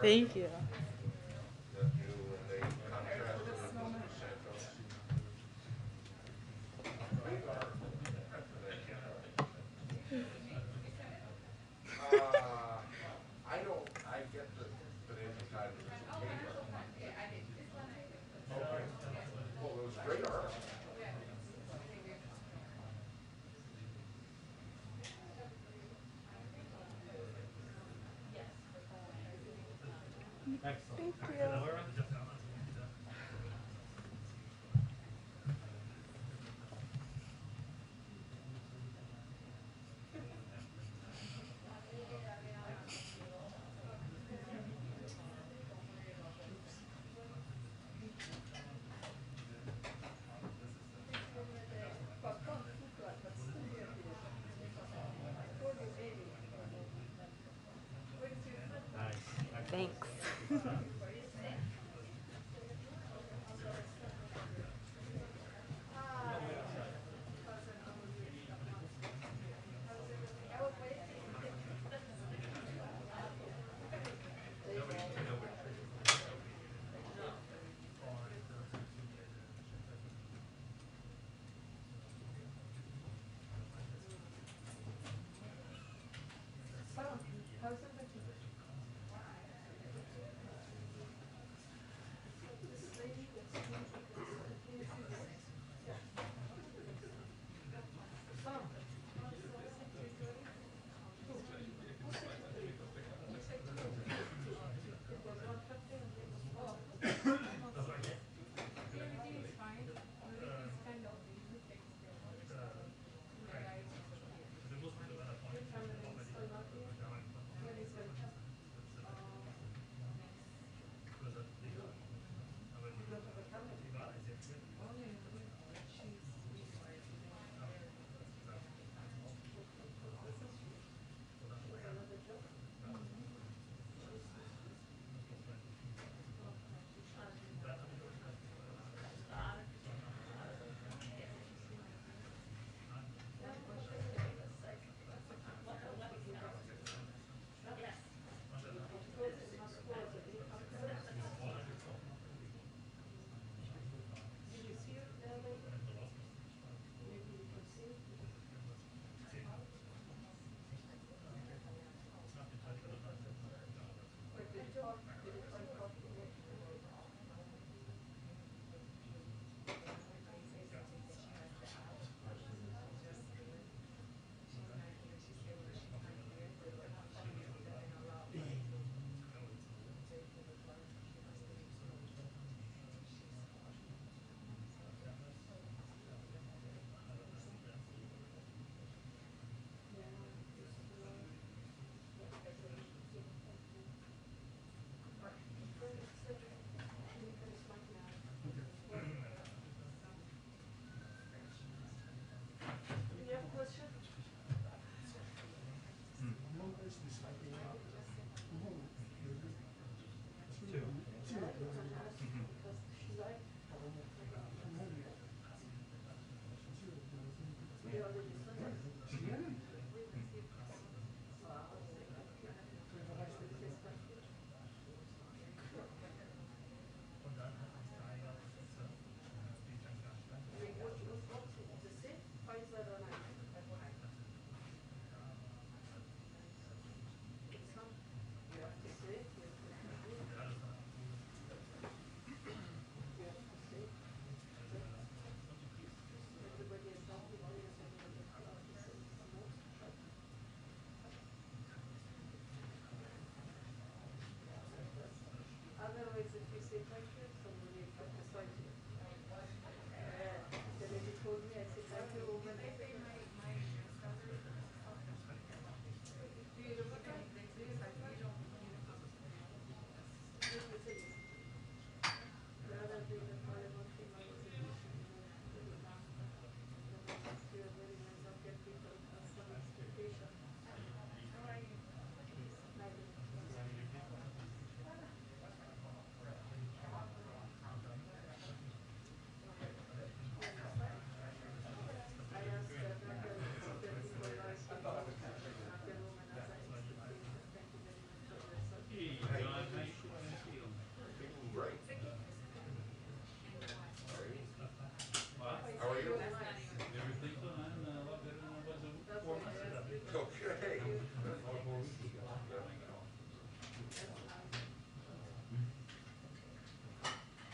Thank you. Thank you. Thanks.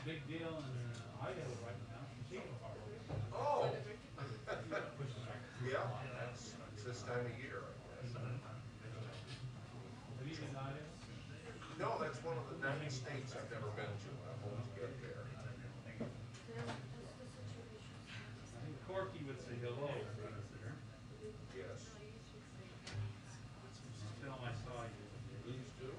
big deal in Idaho right now. Oh. Yeah, it's this time of year, I guess. Have you been to Idaho? No, that's one of the 9 states I've never been to. I hope to get there. I think Corky would say hello if he was there. Yes. Tell him I saw you. Please do.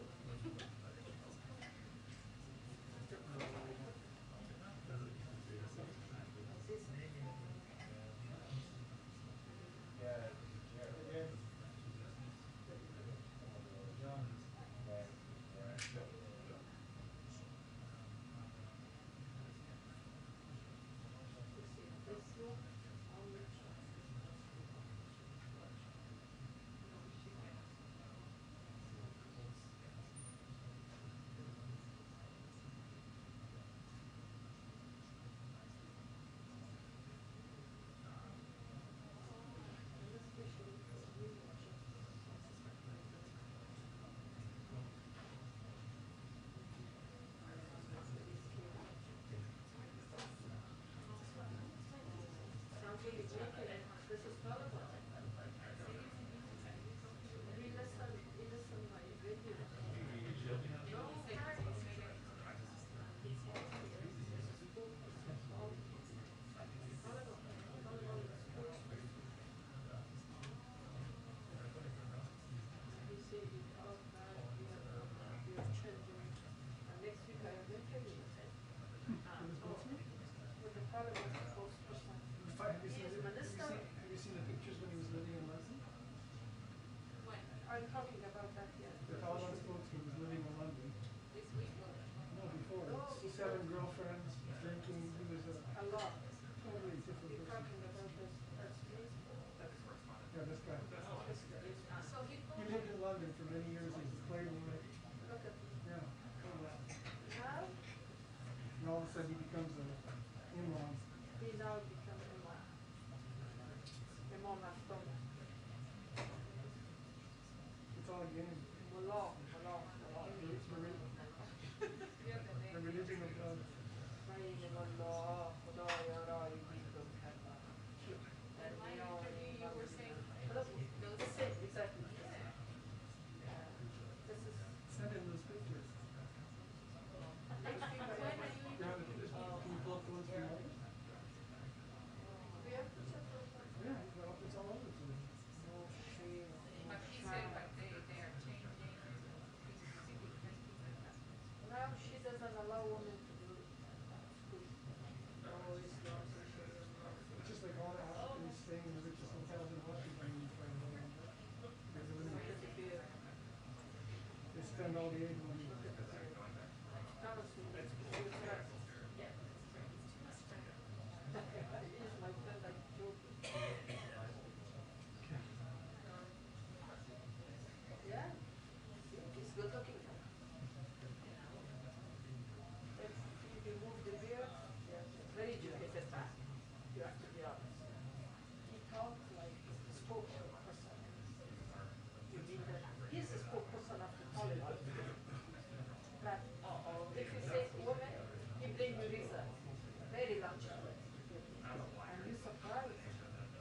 Have you seen the pictures when he was living in London? I'm talking about that, yeah. The Taliban spokesman was living in London. No, before. It's 7 girlfriends, drinking. He was A lot. totally different You're person. talking about this. Yeah, this guy. So He lived in London for many years. He played in it. look at Yeah. Totally. now, And all of a sudden he becomes a in-law. he now becomes a mom. A mom has done It's all a game. Malong. It's the religion of God. Exactly. This is Send in those pictures. Can you pull up the ones from London? we have to check for Yeah, well, it's all over to them. no shame. But he said, but they are changing. Now she doesn't allow women to do school. No Islam, It's just like all the Africans staying in the richest hotels in Washington and you find no one. Because the women, they spend all the aid money. Yeah, he's good looking. If you move the beard, very educated man. You have to be honest. He talks like a spokesperson. You mean that he's a spokesperson of the Taliban. But if you say woman, he brings you reason. Very logical. And you surprised.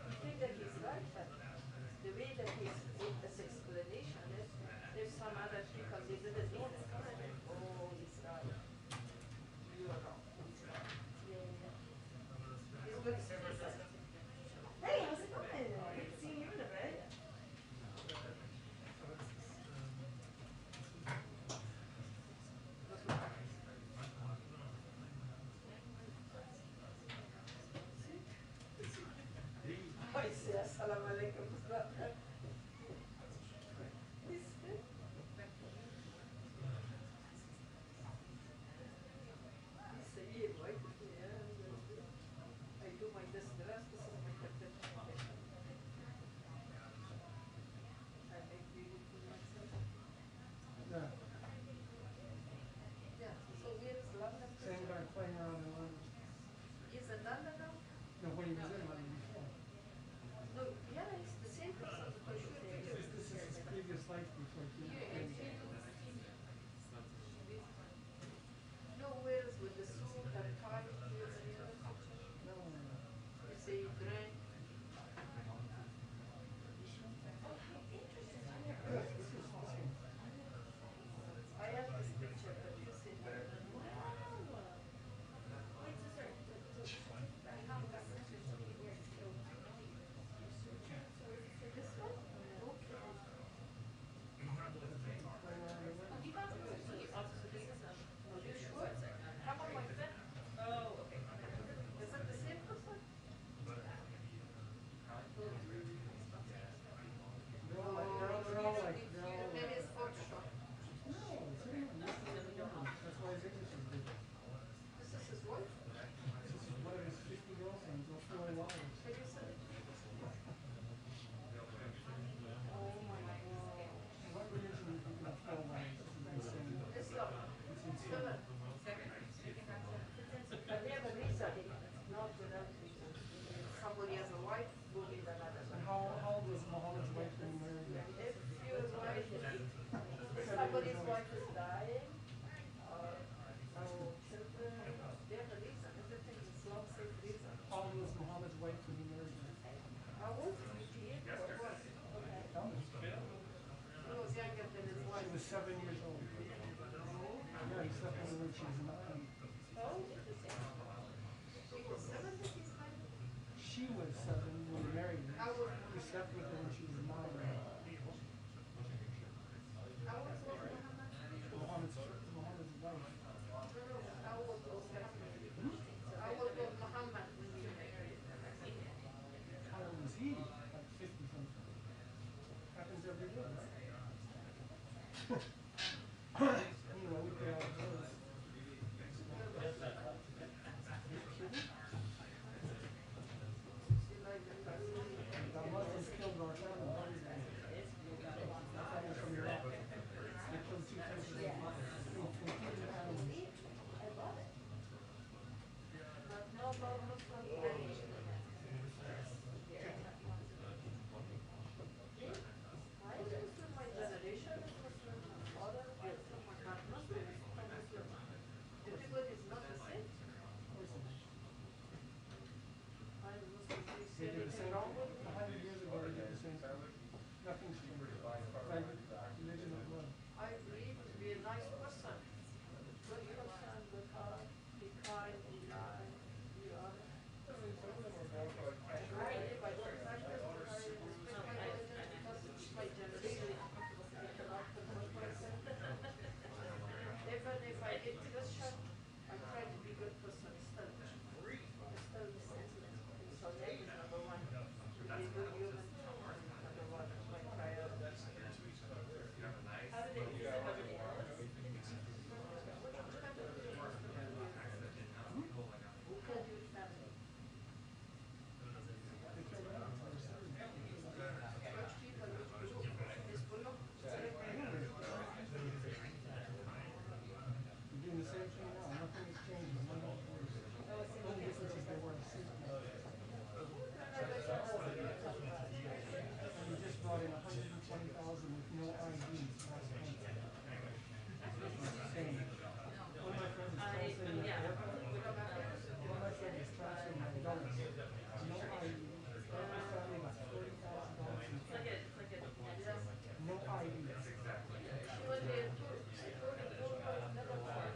You think that he's right, but the way that he's with this explanation is there's some other people they didn't know that. Oh, he's right. You are wrong. He's right. Yeah. He's good speaker. Hey, how's it going? Good seeing you in a bit. I say assalamu alaikum. He's good. He's Sayyid, right? Yeah. I do my this dress. This is my carpet. I make beautiful myself. Yeah. Yeah. So where is London? Same guy playing around in London. He's in London now? No, when he was in London before. No, yeah, it's the same person. Because This is his previous life before he came. no, where's with the suit and was 7 years old. Yeah, he slept with her when she was 9. Oh, interesting. She was 7 when he's married? She was 7 when he married her. How old? He slept with her when she was 9. How old was Muhammad? Muhammad's wife. No, how old was Muhammad? How old was Muhammad when you married? How old was he? Like 50 something. Happens every day, right? Anyway, we pay all the bills. The Muslims killed our family. My family's from Iraq. They killed 2 countries, including animals. I love it. But no Muslim tradition. I was Muslim, my generation is Muslim, my father is Muslim, my grandmother is Muslim. Everybody is not the same. I'm Muslim, They is did the anything same wrong with 100 years ago. They did the same thing. Nothing's changed. Religion of love. I believe to be a nice person. Good person, good heart, be kind, be nice, be honest. I live by what practice, I respect my religion because it's my generation. I cannot convert myself. Even if I get Christian, I try to be a good person still. I still listen to it. So that is number one. To be a good human, number one, my priority. How do they use it over there? Who killed your family? They killed animals. Which people, which group? Hezbollah? They're doing the same thing now. Nothing has changed. The only difference is they weren't safety. And we just brought in 120,000 with no IDs last month. It's insane. One of my friends is transferring my airport. One of my friends is transferring my dollars. No ID. Every family got $40,000 in It's like cash. a No IDs. She was there too. I told her, go to another one.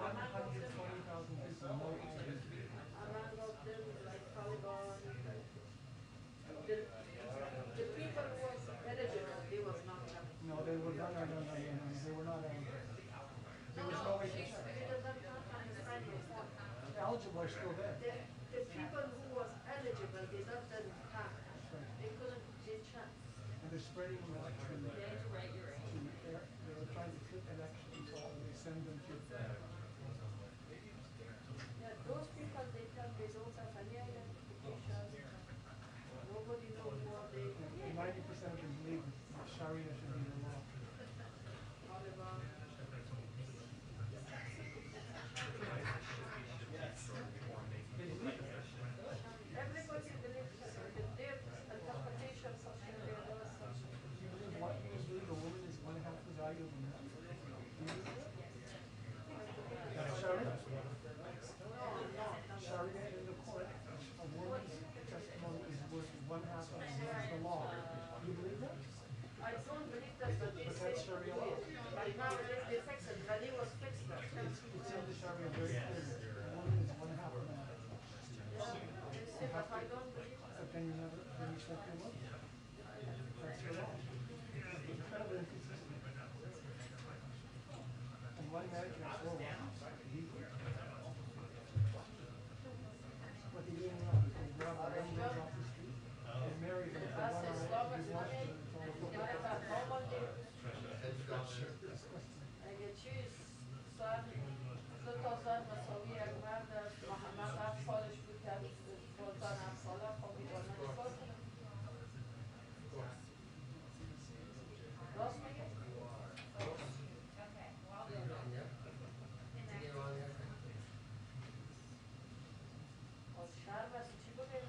120,000 people, no IDs. Among of them, like Taliban. The people who was eligible, they was not coming. No, they were no. They were not eligible. There was no way to check. She does not understand yourself. Eligible are still there. The people who was eligible, they not didn't come. They couldn't get chance. And they're spreading that to They have to write your age. they were trying to flip elections, so they send them to Yeah, those people, they come, they don't have any identification. Nobody knows what they, 90% of them believe that Sharia should be the law. Taliban. They believe it. Everybody believes their interpretation of Sharia law is such. Do you believe a woman is 1/2 the value of a man? Do you believe that? Sharia? Sharia in the court, a woman's testimony is worth 1/2 of the law. Do you believe that? I don't believe that, but they But say. that's Sharia law. But nowadays they fix it, but it was fixed. It's in the Sharia very clearly. A woman is 1/2 a man. They say, but I don't believe that. But then you slept your woman. That's your law. It's incredibly inconsistent. And one man can throw what they doing now, they grab a young girl off the street and marry them for That's 1 Islam, hour. it's You watch not them, it's all I have normal day. disgusting. I get cheese, son, 2000 مساوی یک مرد است. محمد 7 سالش بود که سلطان 7 ساله خواهیدانه نگاه کنه. راست میگه؟ از شرم است چی بگه؟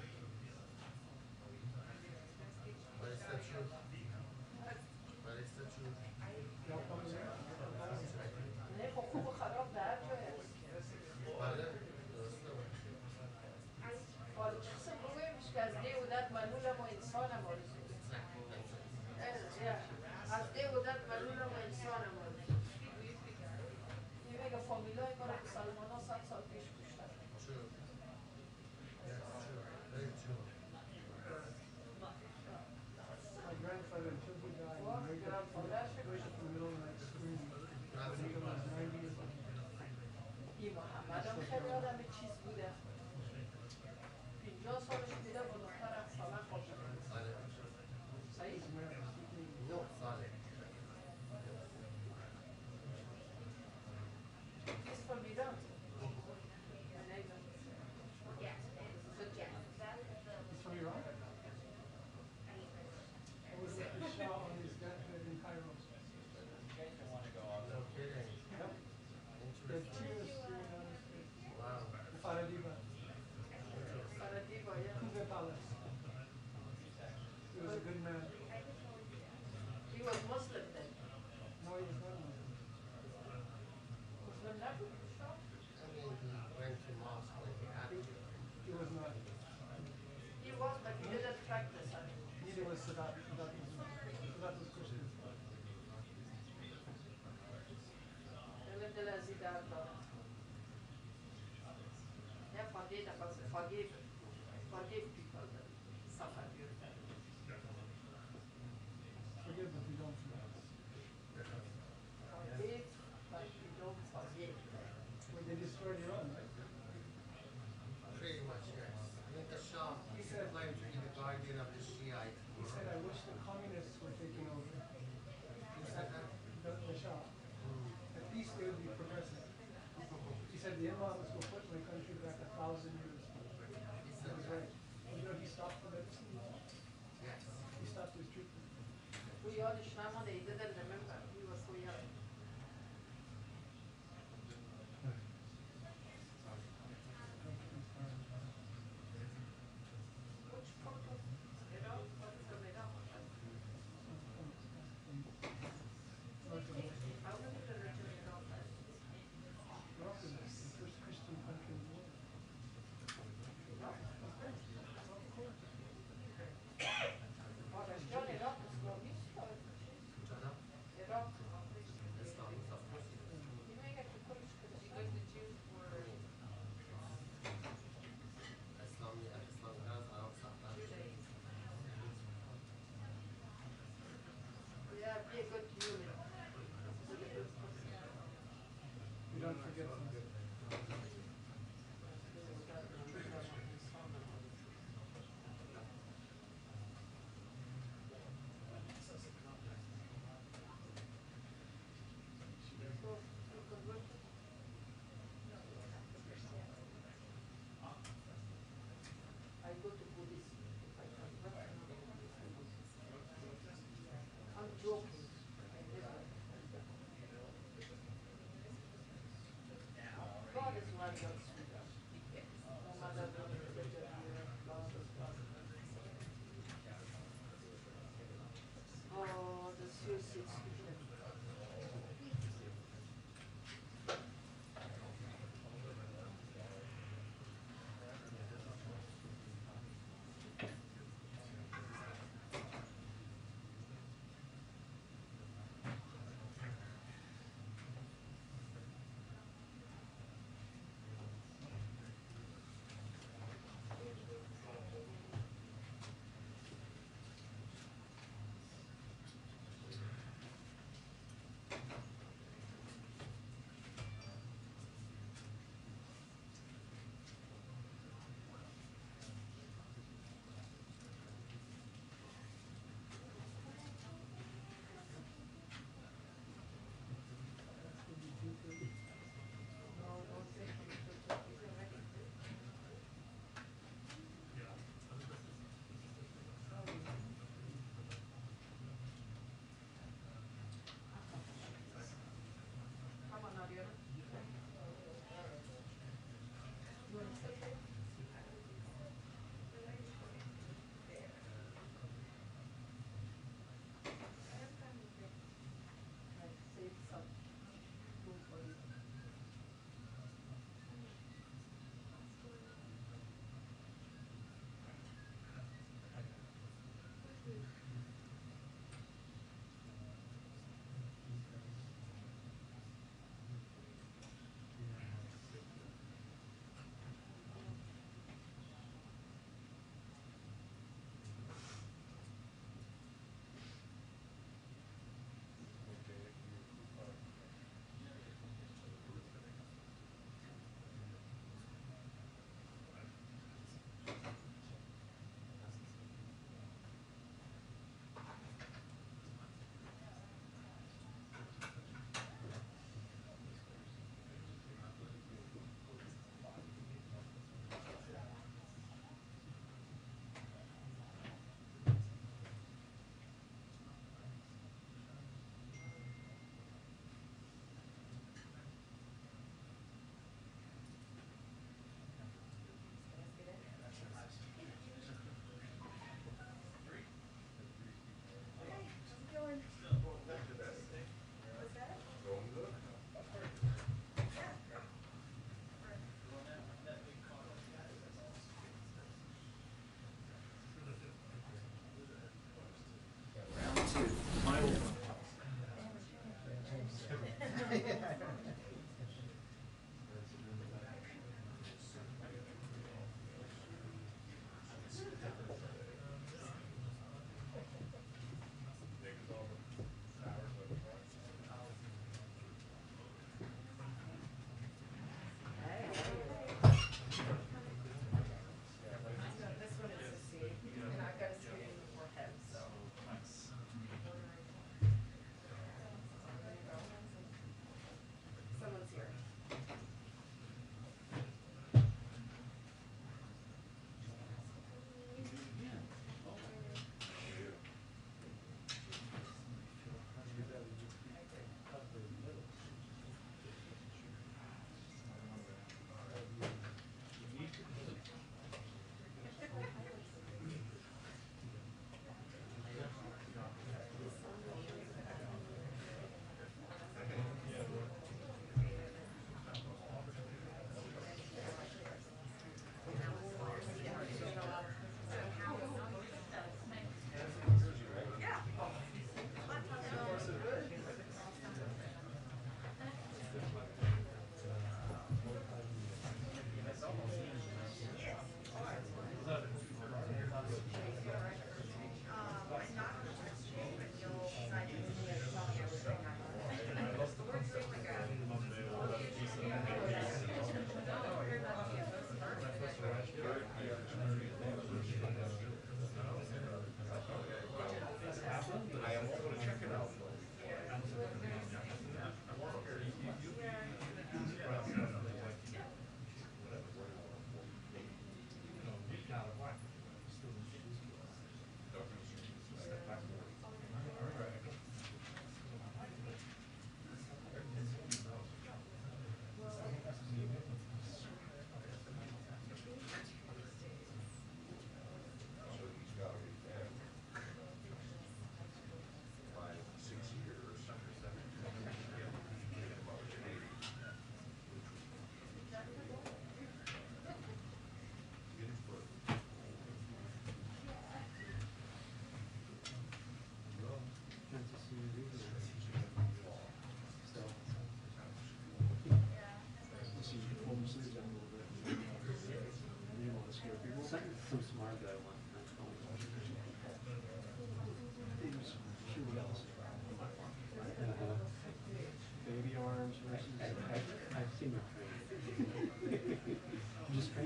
نه خب خوب و خراب در جای است. حالا چیزی بگویمش که از دی و داد من بعدم خیلی آدم چیز بوده 50 سالش میده بالاتر از سالن باشه صحیح؟ نه ساله He's from Iran. My neighbor. But He's from Iran? I was at the Shah on his deathbed in Cairo. no kidding Yep. The tears streaming down his face. wow The Faradiba. Saradiva, yeah. Kuve Palace. He was a good man. He was Muslim then. No, he was not Muslim. Muslim never? Sure. I mean he went to mosque when he had to He was not. He was, but he didn't practice. I mean. Neither was Sadat. Sadat was Christian. دل ازی درد دارم Yeah, forgive people that suffer your death. Forgive, but we don't forget. Forgive, but you don't forgive. Well, they destroyed Iran, right? pretty much yes I think the Shah He said- claimed to be the guardian of the Shiite He said, I wish the communists were taking over. he said that The Shah. At least they would be progressive. He said the Imams will put my country back 1,000 years. he That said was that right. You know, he stopped the medicine. yes He stopped his treatment. We یادش نمانده he didn't remember. He was so young. Which part of Iraq? What is from Iraq? How many religion Iraq has? Iraq is the first Christian country in the world. Iraq? Of course. Oh, there's John Iraq is Islamist or Jana Iraq? Islamist of course he is You may get to punish Because the Jews were Islam has Arab Sahara Judaism. Yeah, be a good human. We don't forget them. I go to Buddhist if I convert. I'm joking. I never. God is one God, sweetheart. No matter what religion you have, God is God. Oh, the suicide student.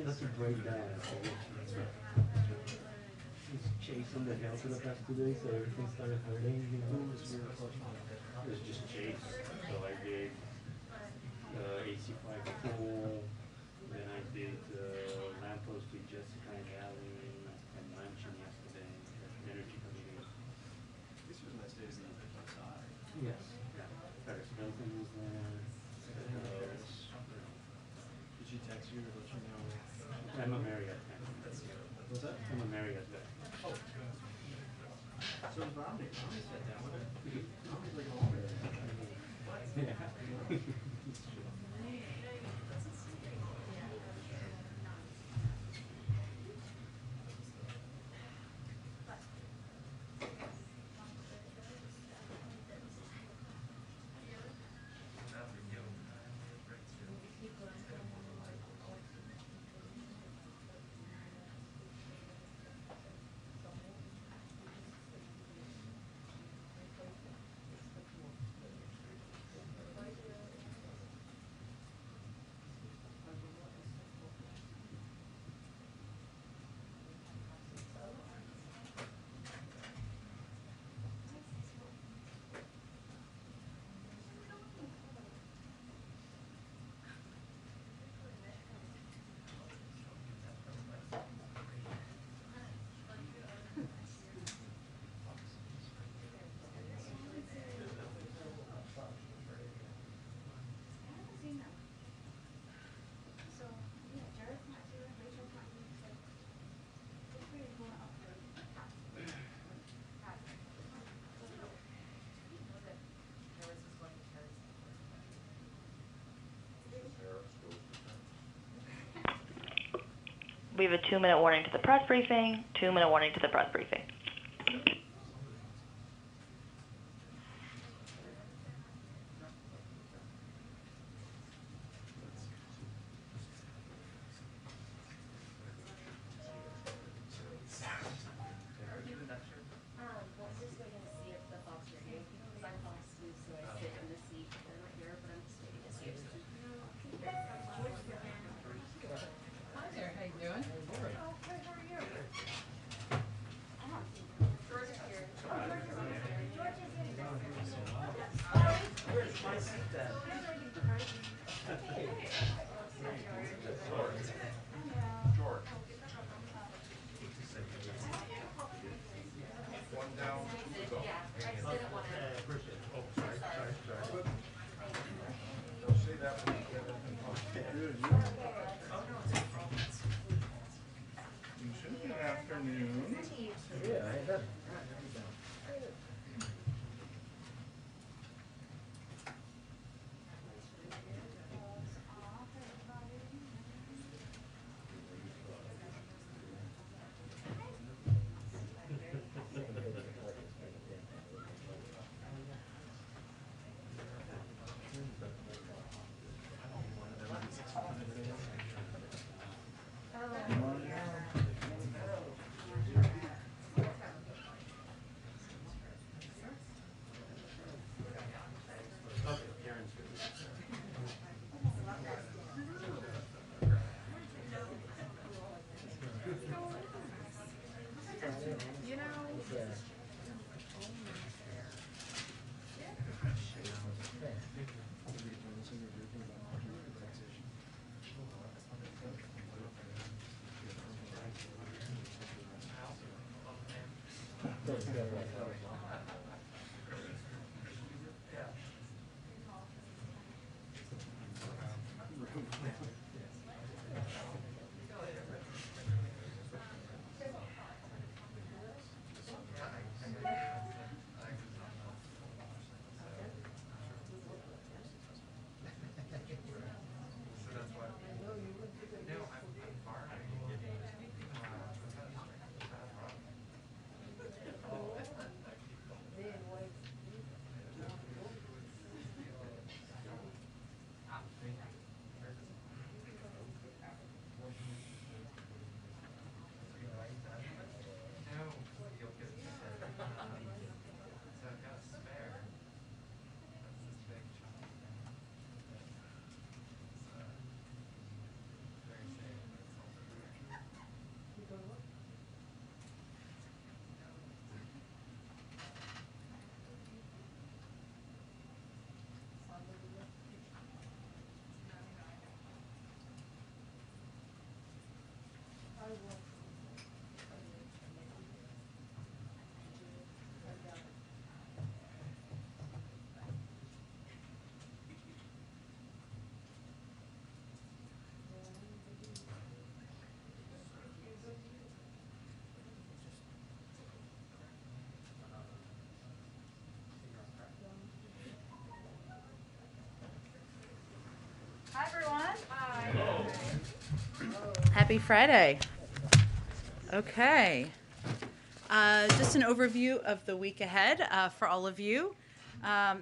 That's a breakdown. Just chasing the hill for the past 2 days, so everything started hurting, you know. It was just chase. So I did AC5 full, then I did lamppost with Jessica and Allie and Mansion yesterday at the energy committee. This was a nice day to see outside. Yes, yeah. Paris Hilton was there. Did she text you or let you know? I'm a Marriott fan. What's that? I'm a Marriott guy. Oh. So is Romney. Romney sat down with her. Romney's like all there. Yeah. We have a 2-minute warning to the press briefing, 2-minute warning to the press briefing. Hi, everyone. Happy Friday. Okay. Just an overview of the week ahead for all of you.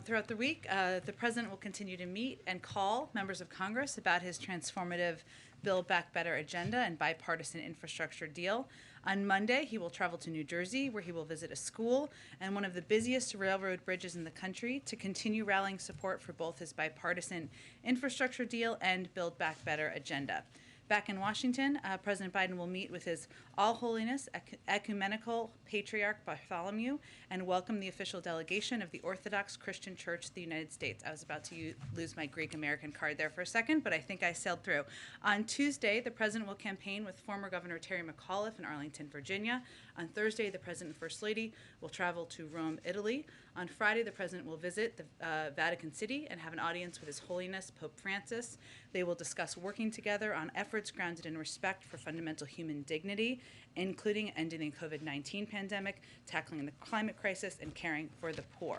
Throughout the week, the President will continue to meet and call members of Congress about his transformative Build Back Better agenda and bipartisan infrastructure deal. On Monday, he will travel to New Jersey, where he will visit a school and one of the busiest railroad bridges in the country to continue rallying support for both his bipartisan infrastructure deal and Build Back Better agenda. Back in Washington, President Biden will meet with His All Holiness Ecumenical Patriarch Bartholomew and welcome the official delegation of the Orthodox Christian Church of the United States. I was about to lose my Greek American card there for a second, but I think I sailed through. On Tuesday, the President will campaign with former Governor Terry McAuliffe in Arlington, Virginia. On Thursday, the President and First Lady will travel to Rome, Italy. On Friday, the President will visit the Vatican City and have an audience with His Holiness Pope Francis. They will discuss working together on efforts grounded in respect for fundamental human dignity, including ending the COVID-19 pandemic, tackling the climate crisis, and caring for the poor.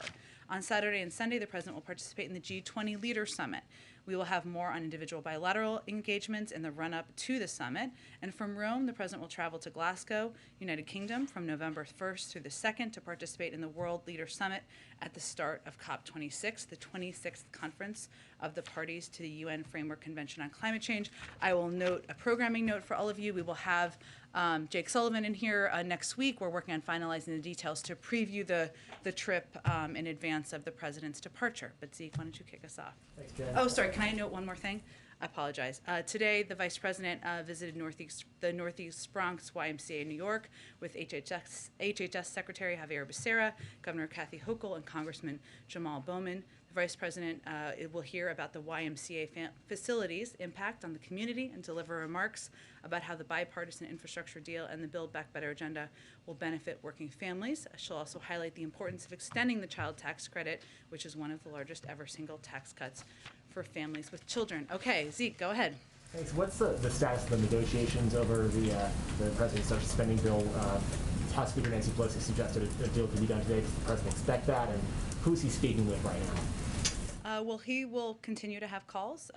On Saturday and Sunday, the President will participate in the G20 Leader Summit. We will have more on individual bilateral engagements in the run-up to the summit. And from Rome, the President will travel to Glasgow, United Kingdom, from November 1st through the 2nd to participate in the World Leader Summit at the start of COP26, the 26th conference of the parties to the UN Framework Convention on Climate Change. I will note a programming note for all of you. We will have Jake Sullivan in here next week. We're working on finalizing the details to preview the trip in advance of the President's departure. But Zeke, why don't you kick us off? Thanks, Jen. Oh, sorry, can I note one more thing? I apologize. Today, the Vice President visited the Northeast Bronx YMCA in New York with HHS Secretary Javier Becerra, Governor Kathy Hochul, and Congressman Jamal Bowman. The Vice President will hear about the YMCA facilities' impact on the community and deliver remarks about how the bipartisan infrastructure deal and the Build Back Better agenda will benefit working families. She'll also highlight the importance of extending the child tax credit, which is one of the largest ever single tax cuts for families with children. Okay, Zeke, go ahead. Thanks. What's the status of the negotiations over the President's social spending bill? House Speaker Nancy Pelosi suggested a deal could be done today. Does the President expect that? And who's he speaking with right now? Well, he will continue to have calls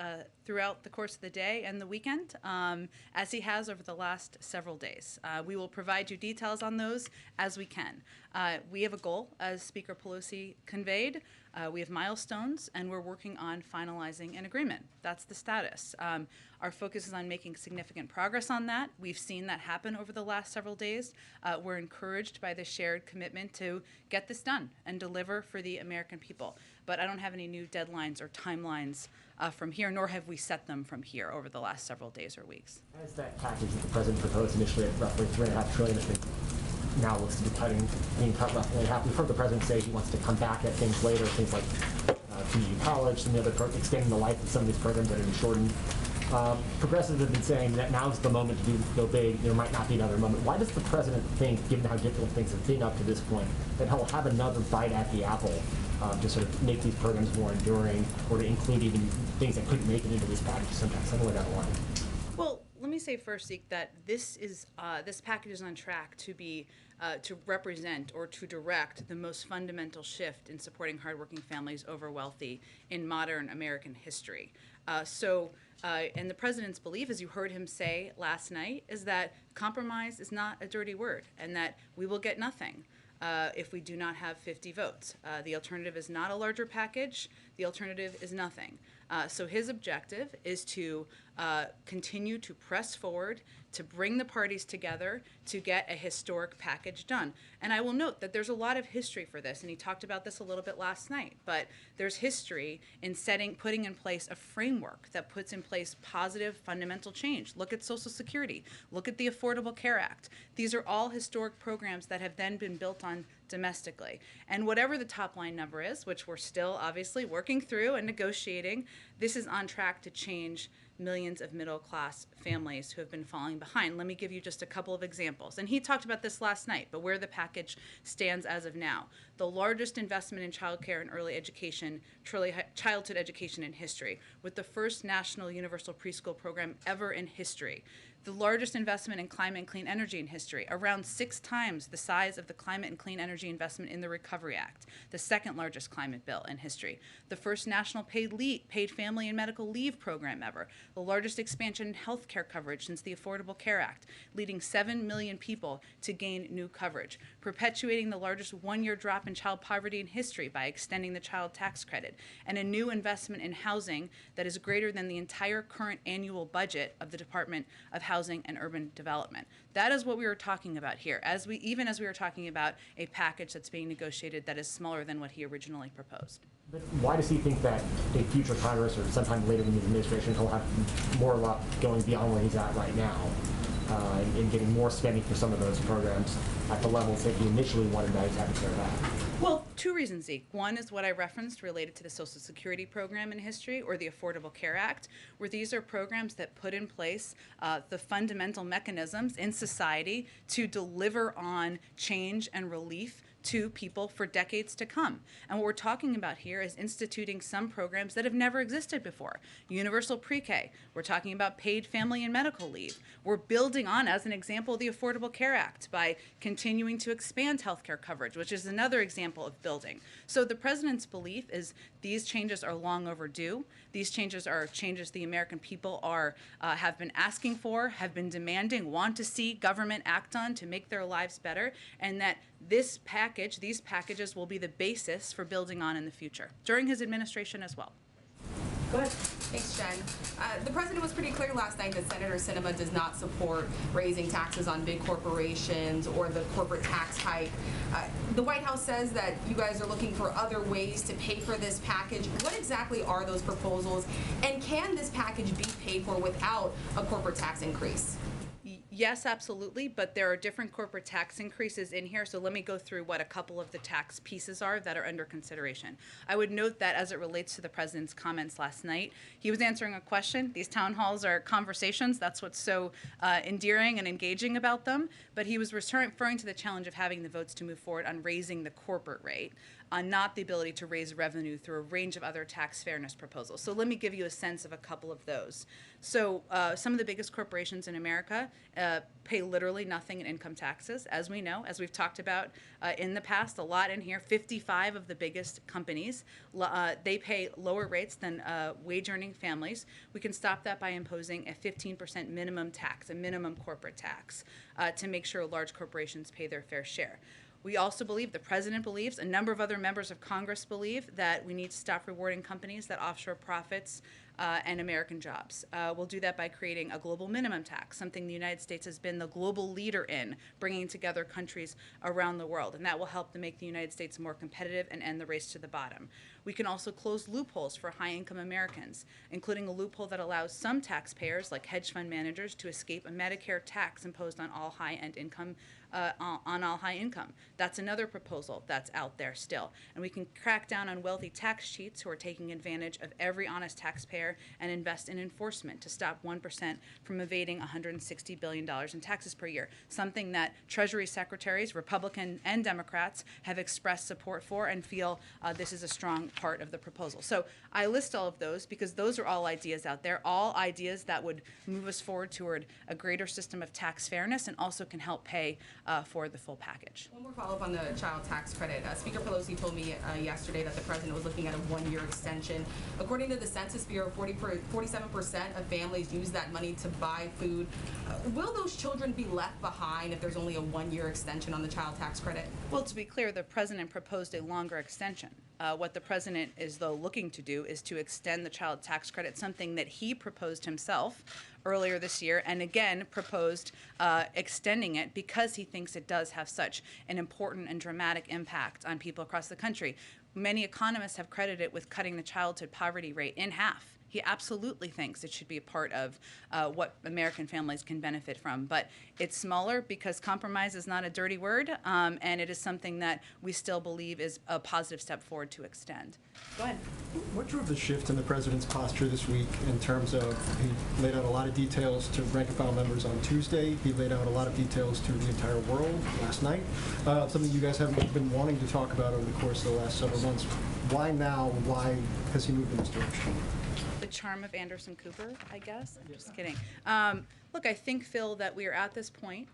throughout the course of the day and the weekend, as he has over the last several days. We will provide you details on those as we can. We have a goal, as Speaker Pelosi conveyed. We have milestones, and we're working on finalizing an agreement. That's the status. Our focus is on making significant progress on that. We've seen that happen over the last several days. We're encouraged by the shared commitment to get this done and deliver for the American people. But I don't have any new deadlines or timelines from here, nor have we set them from here over the last several days or weeks. As that package that the President proposed initially at roughly $3.5 trillion, I think now looks to be being cut roughly in half. We've heard the President say he wants to come back at things later, things like community college, some of the other extending the life of some of these programs that have been shortened. Progressives have been saying that now's the moment to go big. There might not be another moment. Why does the President think, given how difficult things have been up to this point, that he'll have another bite at the apple to sort of make these programs more enduring, or to include even things that couldn't make it into this package somewhere down the line? Well, let me say first, Zeke, that this package is on track to be to represent or to direct the most fundamental shift in supporting hardworking families over wealthy in modern American history. And the President's belief, as you heard him say last night, is that compromise is not a dirty word and that we will get nothing if we do not have 50 votes. The alternative is not a larger package. The alternative is nothing. So his objective is to continue to press forward, to bring the parties together to get a historic package done. And I will note that there's a lot of history for this, and he talked about this a little bit last night, but there's history in putting in place a framework that puts in place positive fundamental change. Look at Social Security. Look at the Affordable Care Act. These are all historic programs that have then been built on domestically. And whatever the top line number is, which we're still obviously working through and negotiating, this is on track to change millions of middle-class families who have been falling behind. Let me give you just a couple of examples. And he talked about this last night, but where the package stands as of now. The largest investment in childcare and early education, childhood education in history, with the first national universal preschool program ever in history. The largest investment in climate and clean energy in history, around 6 times the size of the climate and clean energy investment in the Recovery Act, the second largest climate bill in history. The first national paid family and medical leave program ever, the largest expansion in health care coverage since the Affordable Care Act, leading 7 million people to gain new coverage, perpetuating the largest one-year drop in child poverty in history by extending the child tax credit, and a new investment in housing that is greater than the entire current annual budget of the Department of Housing and Urban Development. That is what we were talking about here, even as we were talking about a package that's being negotiated that is smaller than what he originally proposed. But why does he think that a future Congress or sometime later in the administration he'll have more luck going beyond where he's at right now and getting more spending for some of those programs at the levels that he initially wanted to have to care about? Well, 2 reasons, Zeke. One is what I referenced related to the Social Security program in history, or the Affordable Care Act, where these are programs that put in place the fundamental mechanisms in society to deliver on change and relief to people for decades to come. And what we're talking about here is instituting some programs that have never existed before. Universal pre-K. We're talking about paid family and medical leave. We're building on, as an example, the Affordable Care Act by continuing to expand healthcare coverage, which is another example of building. So the president's belief is these changes are long overdue. These changes are changes the American people have been asking for, have been demanding, want to see government act on to make their lives better, and that these packages will be the basis for building on in the future, during his administration as well. Go ahead. Thanks, Jen. The president was pretty clear last night that Senator Sinema does not support raising taxes on big corporations or the corporate tax hike. The White House says that you guys are looking for other ways to pay for this package. What exactly are those proposals, and can this package be paid for without a corporate tax increase? Yes, absolutely, but there are different corporate tax increases in here, so let me go through what a couple of the tax pieces are that are under consideration. I would note that as it relates to the president's comments last night, he was answering a question. These town halls are conversations. That's what's so endearing and engaging about them, but he was referring to the challenge of having the votes to move forward on raising the corporate rate, not the ability to raise revenue through a range of other tax fairness proposals. So let me give you a sense of a couple of those. So some of the biggest corporations in America pay literally nothing in income taxes, as we know, as we've talked about in the past, a lot in here. 55 of the biggest companies, they pay lower rates than wage-earning families. We can stop that by imposing a 15% minimum tax, a minimum corporate tax, to make sure large corporations pay their fair share. We also believe, the president believes, a number of other members of Congress believe, that we need to stop rewarding companies that offshore profits and American jobs. We'll do that by creating a global minimum tax, something the United States has been the global leader in, bringing together countries around the world, and that will help to make the United States more competitive and end the race to the bottom. We can also close loopholes for high-income Americans, including a loophole that allows some taxpayers, like hedge fund managers, to escape a Medicare tax imposed on all high-end income on all high income. That's another proposal that's out there still. And we can crack down on wealthy tax cheats who are taking advantage of every honest taxpayer and invest in enforcement to stop 1% from evading $160 billion in taxes per year, something that Treasury secretaries, Republican and Democrats, have expressed support for and feel this is a strong part of the proposal. So I list all of those because those are all ideas out there, all ideas that would move us forward toward a greater system of tax fairness and also can help pay for the full package. One more follow-up on the child tax credit. Speaker Pelosi told me yesterday that the president was looking at a one-year extension. According to the Census Bureau, 47% of families use that money to buy food. Will those children be left behind if there's only a one-year extension on the child tax credit? Well, to be clear, the president proposed a longer extension. What the president is, though, looking to do is to extend the child tax credit, something that he proposed himself earlier this year, and again proposed extending it because he thinks it does have such an important and dramatic impact on people across the country. Many economists have credited it with cutting the childhood poverty rate in half He absolutely thinks it should be a part of what American families can benefit from. But it's smaller because compromise is not a dirty word, and it is something that we still believe is a positive step forward to extend. Go ahead. What drove the shift in the president's posture this week in terms of, he laid out a lot of details to rank-and-file members on Tuesday, he laid out a lot of details to the entire world last night, something you guys haven't been wanting to talk about over the course of the last several months. Why now? Why has he moved in this direction? The charm of Anderson Cooper, I guess. I'm just kidding. Look, I think, Phil, that we are at this point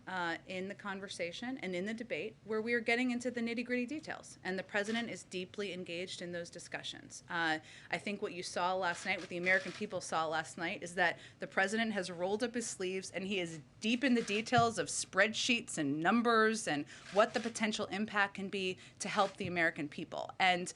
in the conversation and in the debate where we are getting into the nitty-gritty details, and the president is deeply engaged in those discussions. I think what you saw last night, what the American people saw last night, is that the president has rolled up his sleeves and he is deep in the details of spreadsheets and numbers and what the potential impact can be to help the American people. And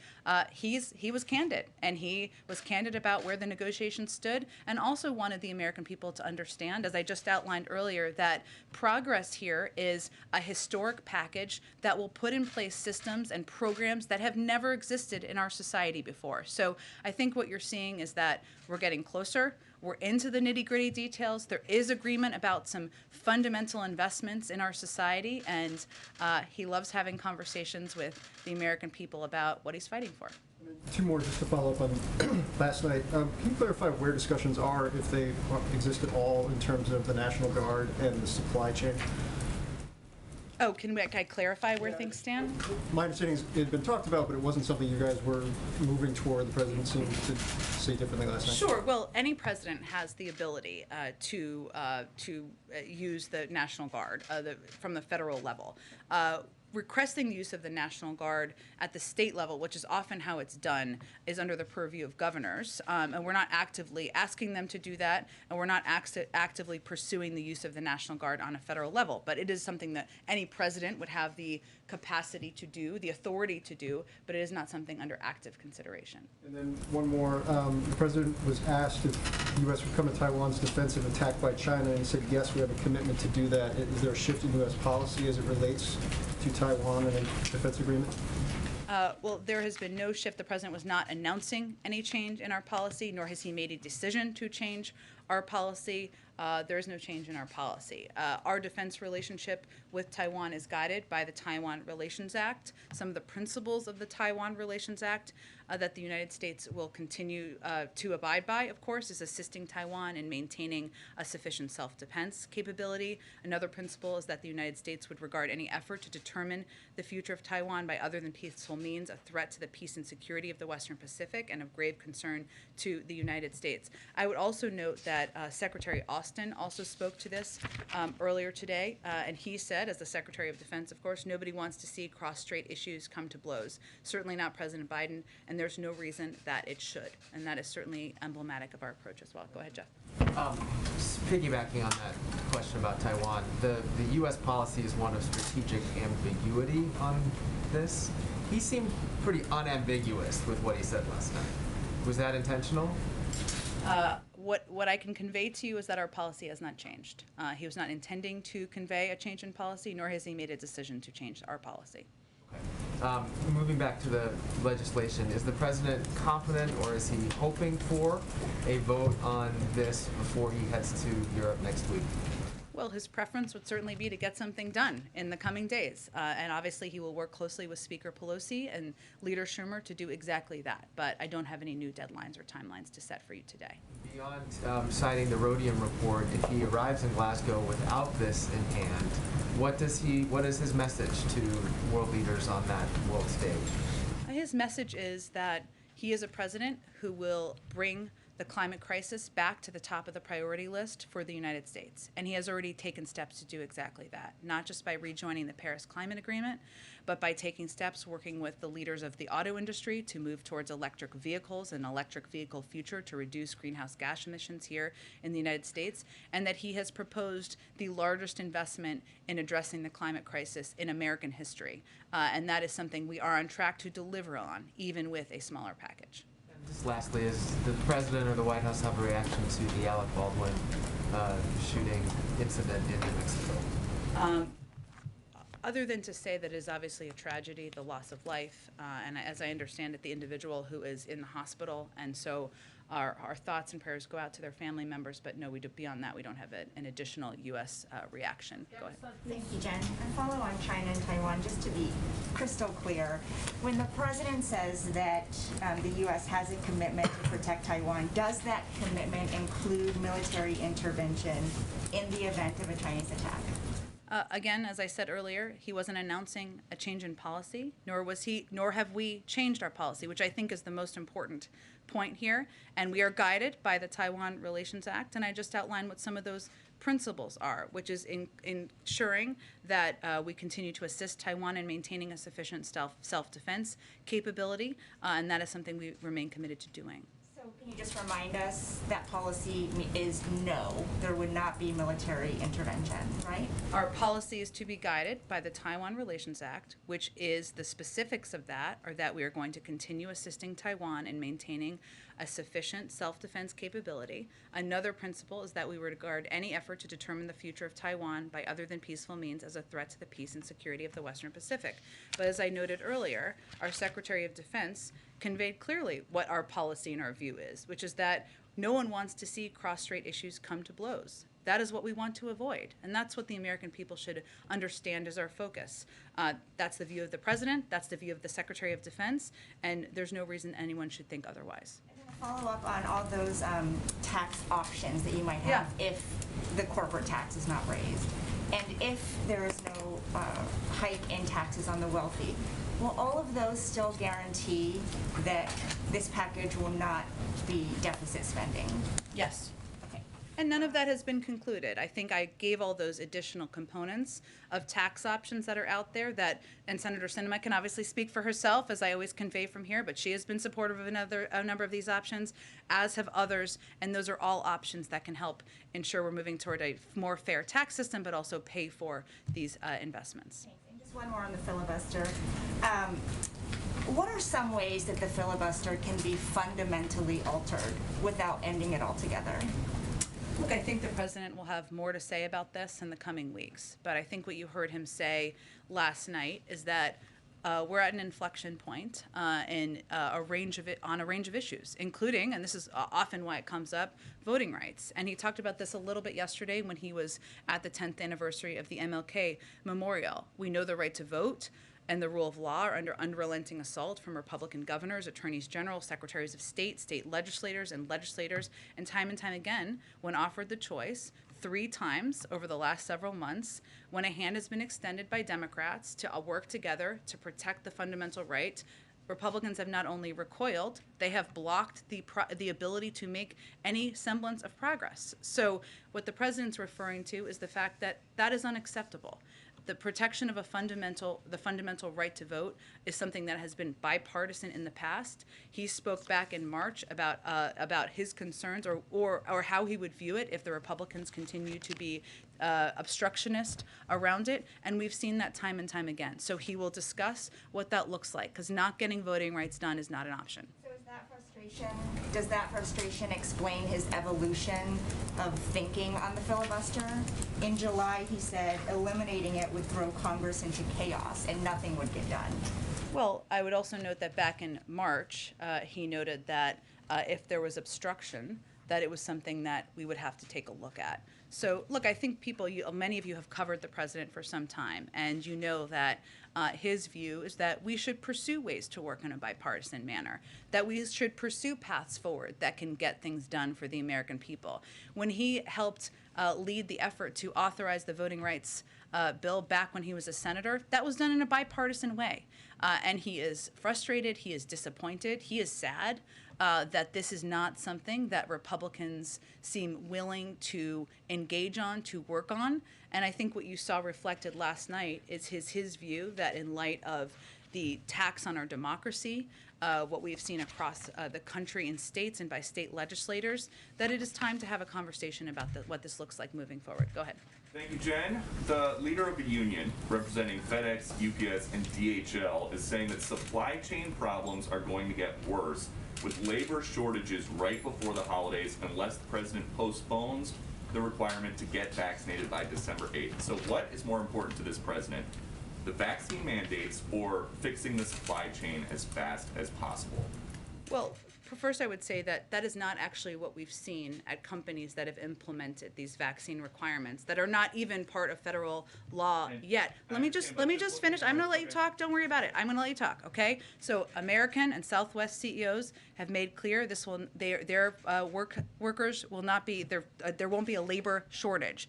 he was candid, and he was candid about where the negotiations stood, and also wanted the American people to understand, as I just outlined earlier, that progress here is a historic package that will put in place systems and programs that have never existed in our society before. So I think what you're seeing is that we're getting closer. We're into the nitty-gritty details. There is agreement about some fundamental investments in our society, and he loves having conversations with the American people about what he's fighting for. Two more just to follow up on last night. Can you clarify where discussions are, if they exist at all, in terms of the National Guard and the supply chain? Oh, can I clarify where things stand? My understanding is it had been talked about, but it wasn't something you guys were moving toward. The president seemed to say differently last night. Sure. Well, any president has the ability to use the National Guard from the federal level. Requesting the use of the National Guard at the state level, which is often how it's done, is under the purview of governors, and we're not actively asking them to do that, and we're not actively pursuing the use of the National Guard on a federal level. But it is something that any president would have the capacity to do, the authority to do, but it is not something under active consideration. And then one more. The president was asked if the U.S. would come to Taiwan's defensive attack by China, and he said, yes, we have a commitment to do that. Is there a shift in U.S. policy as it relates to Taiwan and a defense agreement? Well, there has been no shift. The president was not announcing any change in our policy, nor has he made a decision to change our policy. There is no change in our policy. Our defense relationship with Taiwan is guided by the Taiwan Relations Act. Some of the principles of the Taiwan Relations Act that the United States will continue to abide by, of course, is assisting Taiwan in maintaining a sufficient self-defense capability. Another principle is that the United States would regard any effort to determine the future of Taiwan by other than peaceful means a threat to the peace and security of the Western Pacific and of grave concern to the United States. I would also note that Secretary Austin also spoke to this earlier today, and he said, as the Secretary of Defense, of course, nobody wants to see cross-strait issues come to blows. Certainly not President Biden, and there's no reason that it should. And that is certainly emblematic of our approach as well. Go ahead, Jeff. Just piggybacking on that question about Taiwan, the U.S. policy is one of strategic ambiguity on this. He seemed pretty unambiguous with what he said last night. Was that intentional? What I can convey to you is that our policy has not changed. He was not intending to convey a change in policy, nor has he made a decision to change our policy. Okay. Moving back to the legislation, is the president confident, or is he hoping for a vote on this before he heads to Europe next week? Well, his preference would certainly be to get something done in the coming days. And obviously he will work closely with Speaker Pelosi and Leader Schumer to do exactly that. But I don't have any new deadlines or timelines to set for you today. Beyond citing the Rhodium report, if he arrives in Glasgow without this in hand, what is his message to world leaders on that world stage? His message is that he is a president who will bring the climate crisis back to the top of the priority list for the United States. And he has already taken steps to do exactly that, not just by rejoining the Paris Climate Agreement, but by taking steps working with the leaders of the auto industry to move towards electric vehicles and electric vehicle future to reduce greenhouse gas emissions here in the United States, and that he has proposed the largest investment in addressing the climate crisis in American history. And that is something we are on track to deliver on, even with a smaller package. Just lastly, does the president or the White House have a reaction to the Alec Baldwin shooting incident in New Mexico? Other than to say that it is obviously a tragedy, the loss of life, and as I understand it, the individual who is in the hospital, and so our thoughts and prayers go out to their family members, but no, beyond that, we don't have an additional U.S. Reaction. Go ahead. Thank you, Jen. I follow on China and Taiwan, just to be crystal clear. When the president says that the U.S. has a commitment to protect Taiwan, does that commitment include military intervention in the event of a Chinese attack? Again, as I said earlier, he wasn't announcing a change in policy, nor have we changed our policy, which I think is the most important point here. And we are guided by the Taiwan Relations Act, and I just outlined what some of those principles are, which is ensuring that we continue to assist Taiwan in maintaining a sufficient self-defense capability, and that is something we remain committed to doing. So can you just remind us that policy is no, there would not be military intervention, right? Our policy is to be guided by the Taiwan Relations Act, which is the specifics of that are that we are going to continue assisting Taiwan in maintaining a sufficient self-defense capability. Another principle is that we regard any effort to determine the future of Taiwan by other than peaceful means as a threat to the peace and security of the Western Pacific. But as I noted earlier, our Secretary of Defense conveyed clearly what our policy and our view is, which is that no one wants to see cross-strait issues come to blows. That is what we want to avoid, and that's what the American people should understand as our focus. That's the view of the President, that's the view of the Secretary of Defense, and there's no reason anyone should think otherwise. Follow up on all those tax options that you might have if the corporate tax is not raised, and if there is no hike in taxes on the wealthy. Will all of those still guarantee that this package will not be deficit spending? Yes. And none of that has been concluded. I think I gave all those additional components of tax options that are out there and Senator Sinema can obviously speak for herself, as I always convey from here, but she has been supportive of a number of these options, as have others, and those are all options that can help ensure we're moving toward a more fair tax system, but also pay for these investments. And just one more on the filibuster. What are some ways that the filibuster can be fundamentally altered without ending it altogether? Look, I think the president will have more to say about this in the coming weeks, but I think what you heard him say last night is that we're at an inflection point on a range of issues, including, and this is often why it comes up, voting rights. And he talked about this a little bit yesterday when he was at the 10th anniversary of the MLK Memorial. We know the right to vote and the rule of law are under unrelenting assault from Republican governors, attorneys general, secretaries of state, state legislators, and time again, when offered the choice, 3 times over the last several months, when a hand has been extended by Democrats to work together to protect the fundamental right, Republicans have not only recoiled, they have blocked the ability to make any semblance of progress. So what the president's referring to is the fact that that is unacceptable. The protection of the fundamental right to vote is something that has been bipartisan in the past. He spoke back in March about his concerns or how he would view it if the Republicans continue to be obstructionist around it, and we've seen that time and time again. So he will discuss what that looks like, because not getting voting rights done is not an option. Does that frustration explain his evolution of thinking on the filibuster? In July, he said eliminating it would throw Congress into chaos and nothing would get done. Well, I would also note that back in March, he noted that if there was obstruction, that it was something that we would have to take a look at. So, look, I think many of you have covered the president for some time, and you know that his view is that we should pursue ways to work in a bipartisan manner, that we should pursue paths forward that can get things done for the American people. When he helped lead the effort to authorize the voting rights bill back when he was a senator, that was done in a bipartisan way. And he is frustrated, he is disappointed, he is sad that this is not something that Republicans seem willing to engage on, to work on. And I think what you saw reflected last night is his view that in light of the tax on our democracy, what we've seen across the country in states and by state legislators, that it is time to have a conversation about what this looks like moving forward. Go ahead. Thank you, Jen. The leader of a union representing FedEx, UPS, and DHL is saying that supply chain problems are going to get worse with labor shortages right before the holidays unless the president postpones the requirement to get vaccinated by December 8th. So what is more important to this president, the vaccine mandates or fixing the supply chain as fast as possible? Well, first I would say that that is not actually what we've seen at companies that have implemented these vaccine requirements that are not even part of federal law yet. Let me just finish. I'm going to let you talk. Don't worry about it. I'm going to let you talk. Okay. So American and Southwest CEOs have made clear their workers will not be there won't be a labor shortage.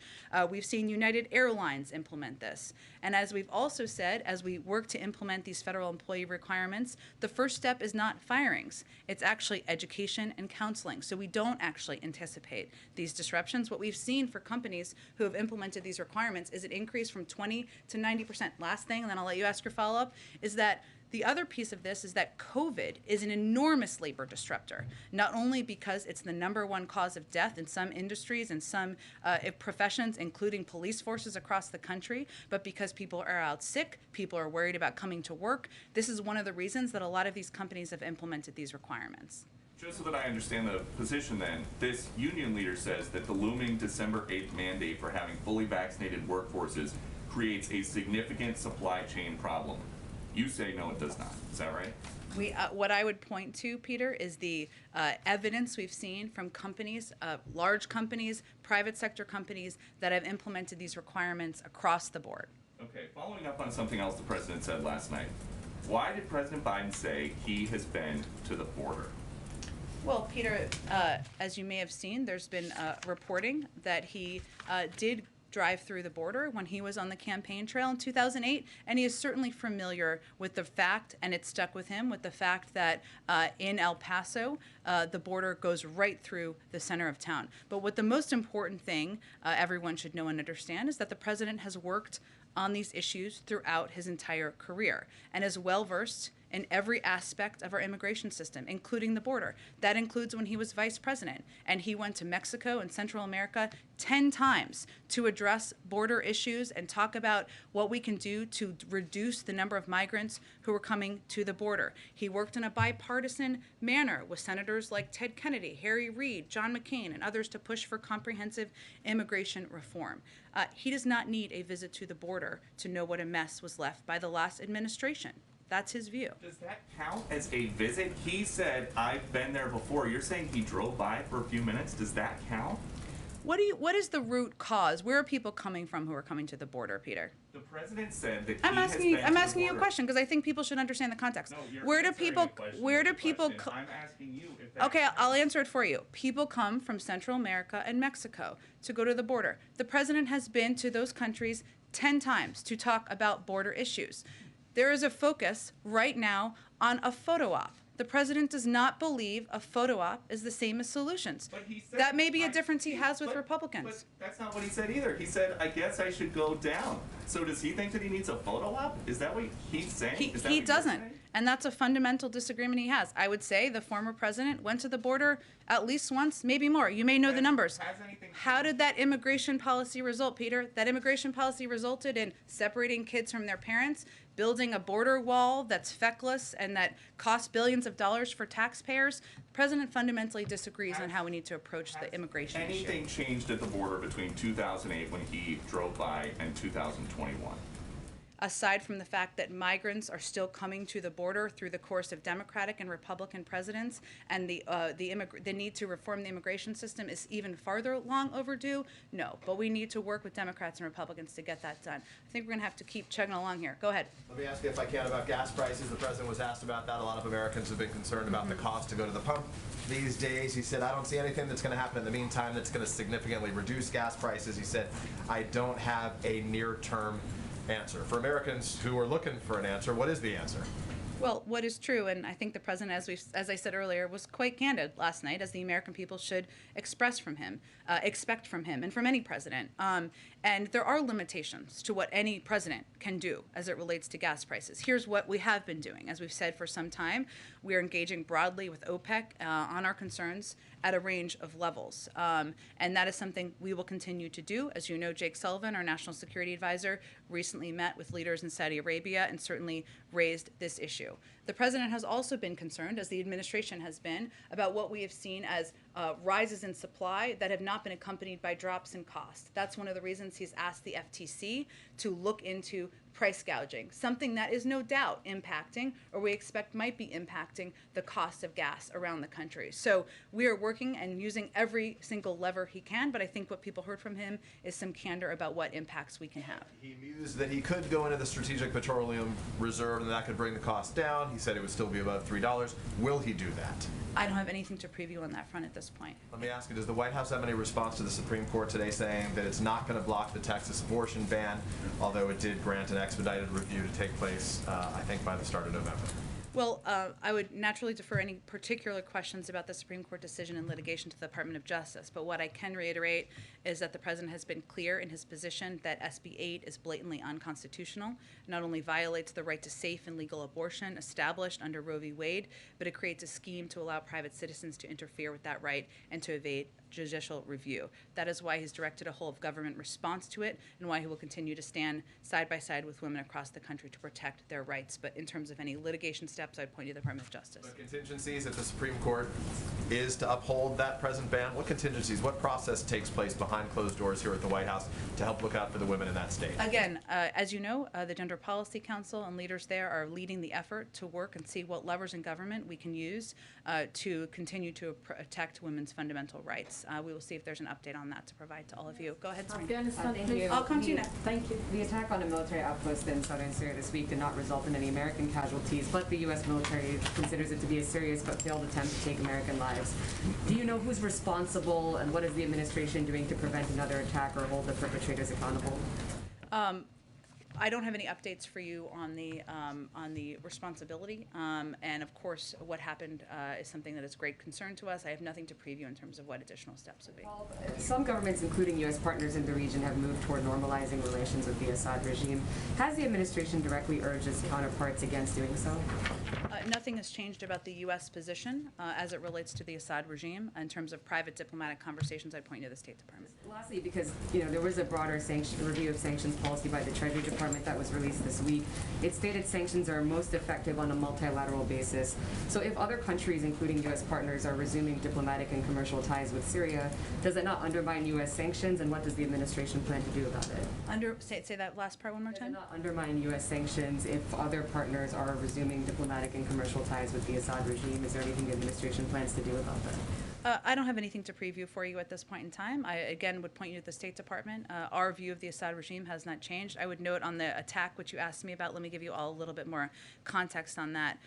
We've seen United Airlines implement this, and as we've also said, as we work to implement these federal employee requirements, the first step is not firings. It's actually education and counseling. So we don't actually anticipate these disruptions. What we've seen for companies who have implemented these requirements is an increase from 20 to 90%. Last thing, and then I'll let you ask your follow-up, is that the other piece of this is that COVID is an enormous labor disruptor, not only because it's the #1 cause of death in some industries and some professions, including police forces across the country, but because people are out sick, people are worried about coming to work. This is one of the reasons that a lot of these companies have implemented these requirements. Just so that I understand the position then, this union leader says that the looming December 8th mandate for having fully vaccinated workforces creates a significant supply chain problem. You say no, it does not. Is that right? What I would point to, Peter, is the evidence we've seen from companies, large companies, private sector companies that have implemented these requirements across the board. Okay, following up on something else the president said last night, why did President Biden say he has been to the border? Well, Peter, as you may have seen, there's been reporting that he did drive through the border when he was on the campaign trail in 2008, and he is certainly familiar with the fact, and it stuck with him, with the fact that in El Paso, the border goes right through the center of town. But what the most important thing everyone should know and understand is that the president has worked on these issues throughout his entire career and is well-versed in every aspect of our immigration system, including the border. That includes when he was vice president, and he went to Mexico and Central America 10 times to address border issues and talk about what we can do to reduce the number of migrants who are coming to the border. He worked in a bipartisan manner with senators like Ted Kennedy, Harry Reid, John McCain, and others to push for comprehensive immigration reform. He does not need a visit to the border to know what a mess was left by the last administration. That's his view. Does that count as a visit? He said, I've been there before. You're saying he drove by for a few minutes? Does that count? What is the root cause? Where are people coming from who are coming to the border, Peter? The president said that I'm asking you a question because I think people should understand the context. No, you're where do answering people? the question Where with do the people? question. I'm asking you if that Okay, counts. I'll answer it for you. People come from Central America and Mexico to go to the border. The president has been to those countries 10 times to talk about border issues. There is a focus right now on a photo op. The president does not believe a photo op is the same as solutions. But he said, That may be a difference he has with but Republicans. that's not what he said either. He said, I guess I should go down. So does he think that he needs a photo op? Is that what he's saying? Is that what He you're doesn't. saying? And that's a fundamental disagreement he has. I would say the former president went to the border at least once, maybe more. You may know the numbers. How did that immigration policy result, Peter? That immigration policy resulted in separating kids from their parents, building a border wall that's feckless and that costs billions of dollars for taxpayers. The president fundamentally disagrees on how we need to approach the immigration issue. Anything changed at the border between 2008 when he drove by and 2021? Aside from the fact that migrants are still coming to the border through the course of Democratic and Republican presidents, and the need to reform the immigration system is even farther long overdue, no. But we need to work with Democrats and Republicans to get that done. I think we're going to have to keep chugging along here. Go ahead. Let me ask you, if I can, about gas prices. The president was asked about that. A lot of Americans have been concerned about the cost to go to the pump these days. He said, I don't see anything that's going to happen in the meantime that's going to significantly reduce gas prices. He said, I don't have a near-term answer. For Americans who are looking for an answer, what is the answer? Well, what is true, and I think the president, as I said earlier, was quite candid last night, as the American people should expect from him, and from any president. And there are limitations to what any president can do as it relates to gas prices. Here's what we have been doing. As we've said for some time, we are engaging broadly with OPEC on our concerns at a range of levels. And that is something we will continue to do. As you know, Jake Sullivan, our national security advisor, recently met with leaders in Saudi Arabia and certainly raised this issue. The president has also been concerned, as the administration has been, about what we have seen as rises in supply that have not been accompanied by drops in cost. That's one of the reasons he's asked the FTC to look into price gouging, something that is no doubt impacting, or we expect might be impacting, the cost of gas around the country. So we are working and using every single lever he can, but I think what people heard from him is some candor about what impacts we can have. He mused that he could go into the Strategic Petroleum Reserve and that could bring the cost down. He said it would still be above $3. Will he do that? I don't have anything to preview on that front at this point. Let me ask you, does the White House have any response to the Supreme Court today saying that it's not going to block the Texas abortion ban, although it did grant an expedited review to take place, I think, by the start of November? Well, I would naturally defer any particular questions about the Supreme Court decision and litigation to the Department of Justice. But what I can reiterate is that the President has been clear in his position that SB 8 is blatantly unconstitutional, not only violates the right to safe and legal abortion established under Roe v. Wade, but it creates a scheme to allow private citizens to interfere with that right and to evade judicial review. That is why he's directed a whole of government response to it, and why he will continue to stand side by side with women across the country to protect their rights. But in terms of any litigation steps, I'd point you to the Department of Justice. The contingencies if the Supreme Court is to uphold that present ban, what contingencies, what process takes place behind closed doors here at the White House to help look out for the women in that state? Again, as you know, the Gender Policy Council and leaders there are leading the effort to work and see what levers in government we can use to continue to protect women's fundamental rights. We will see if there's an update on that to provide to all of you. Go ahead, Serena. Afghanistan, please. I'll come to you next. Thank you. The attack on a military outpost in southern Syria this week did not result in any American casualties, but the U.S. military considers it to be a serious but failed attempt to take American lives. Do you know who's responsible, and what is the administration doing to prevent another attack or hold the perpetrators accountable? I don't have any updates for you on the responsibility, and of course, what happened is something that is great concern to us. I have nothing to preview in terms of what additional steps would be. Some governments, including U.S. partners in the region, have moved toward normalizing relations with the Assad regime. Has the administration directly urged its counterparts against doing so? Nothing has changed about the U.S. position as it relates to the Assad regime. In terms of private diplomatic conversations, I'd point you to the State Department. Lastly, because there was a broader review of sanctions policy by the Treasury Department that was released this week. It stated sanctions are most effective on a multilateral basis. So if other countries, including U.S. partners, are resuming diplomatic and commercial ties with Syria, does it not undermine U.S. sanctions, and what does the administration plan to do about it? Say that last part one more time. Does it not undermine U.S. sanctions if other partners are resuming diplomatic and commercial ties with the Assad regime? Is there anything the administration plans to do about that? I don't have anything to preview for you at this point in time. I, again, would point you to the State Department. Our view of the Assad regime has not changed. I would note on the attack, which you asked me about, let me give you all a little bit more context on that.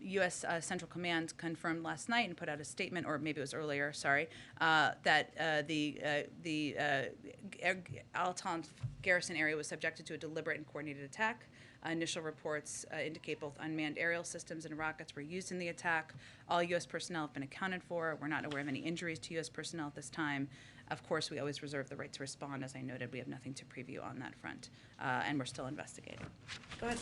U.S. Central Command confirmed last night and put out a statement, or maybe it was earlier, sorry, that the Al-Tan garrison area was subjected to a deliberate and coordinated attack. Initial reports indicate both unmanned aerial systems and rockets were used in the attack. All U.S. personnel have been accounted for. We're not aware of any injuries to U.S. personnel at this time. Of course, we always reserve the right to respond. As I noted, we have nothing to preview on that front, and we're still investigating. Go ahead.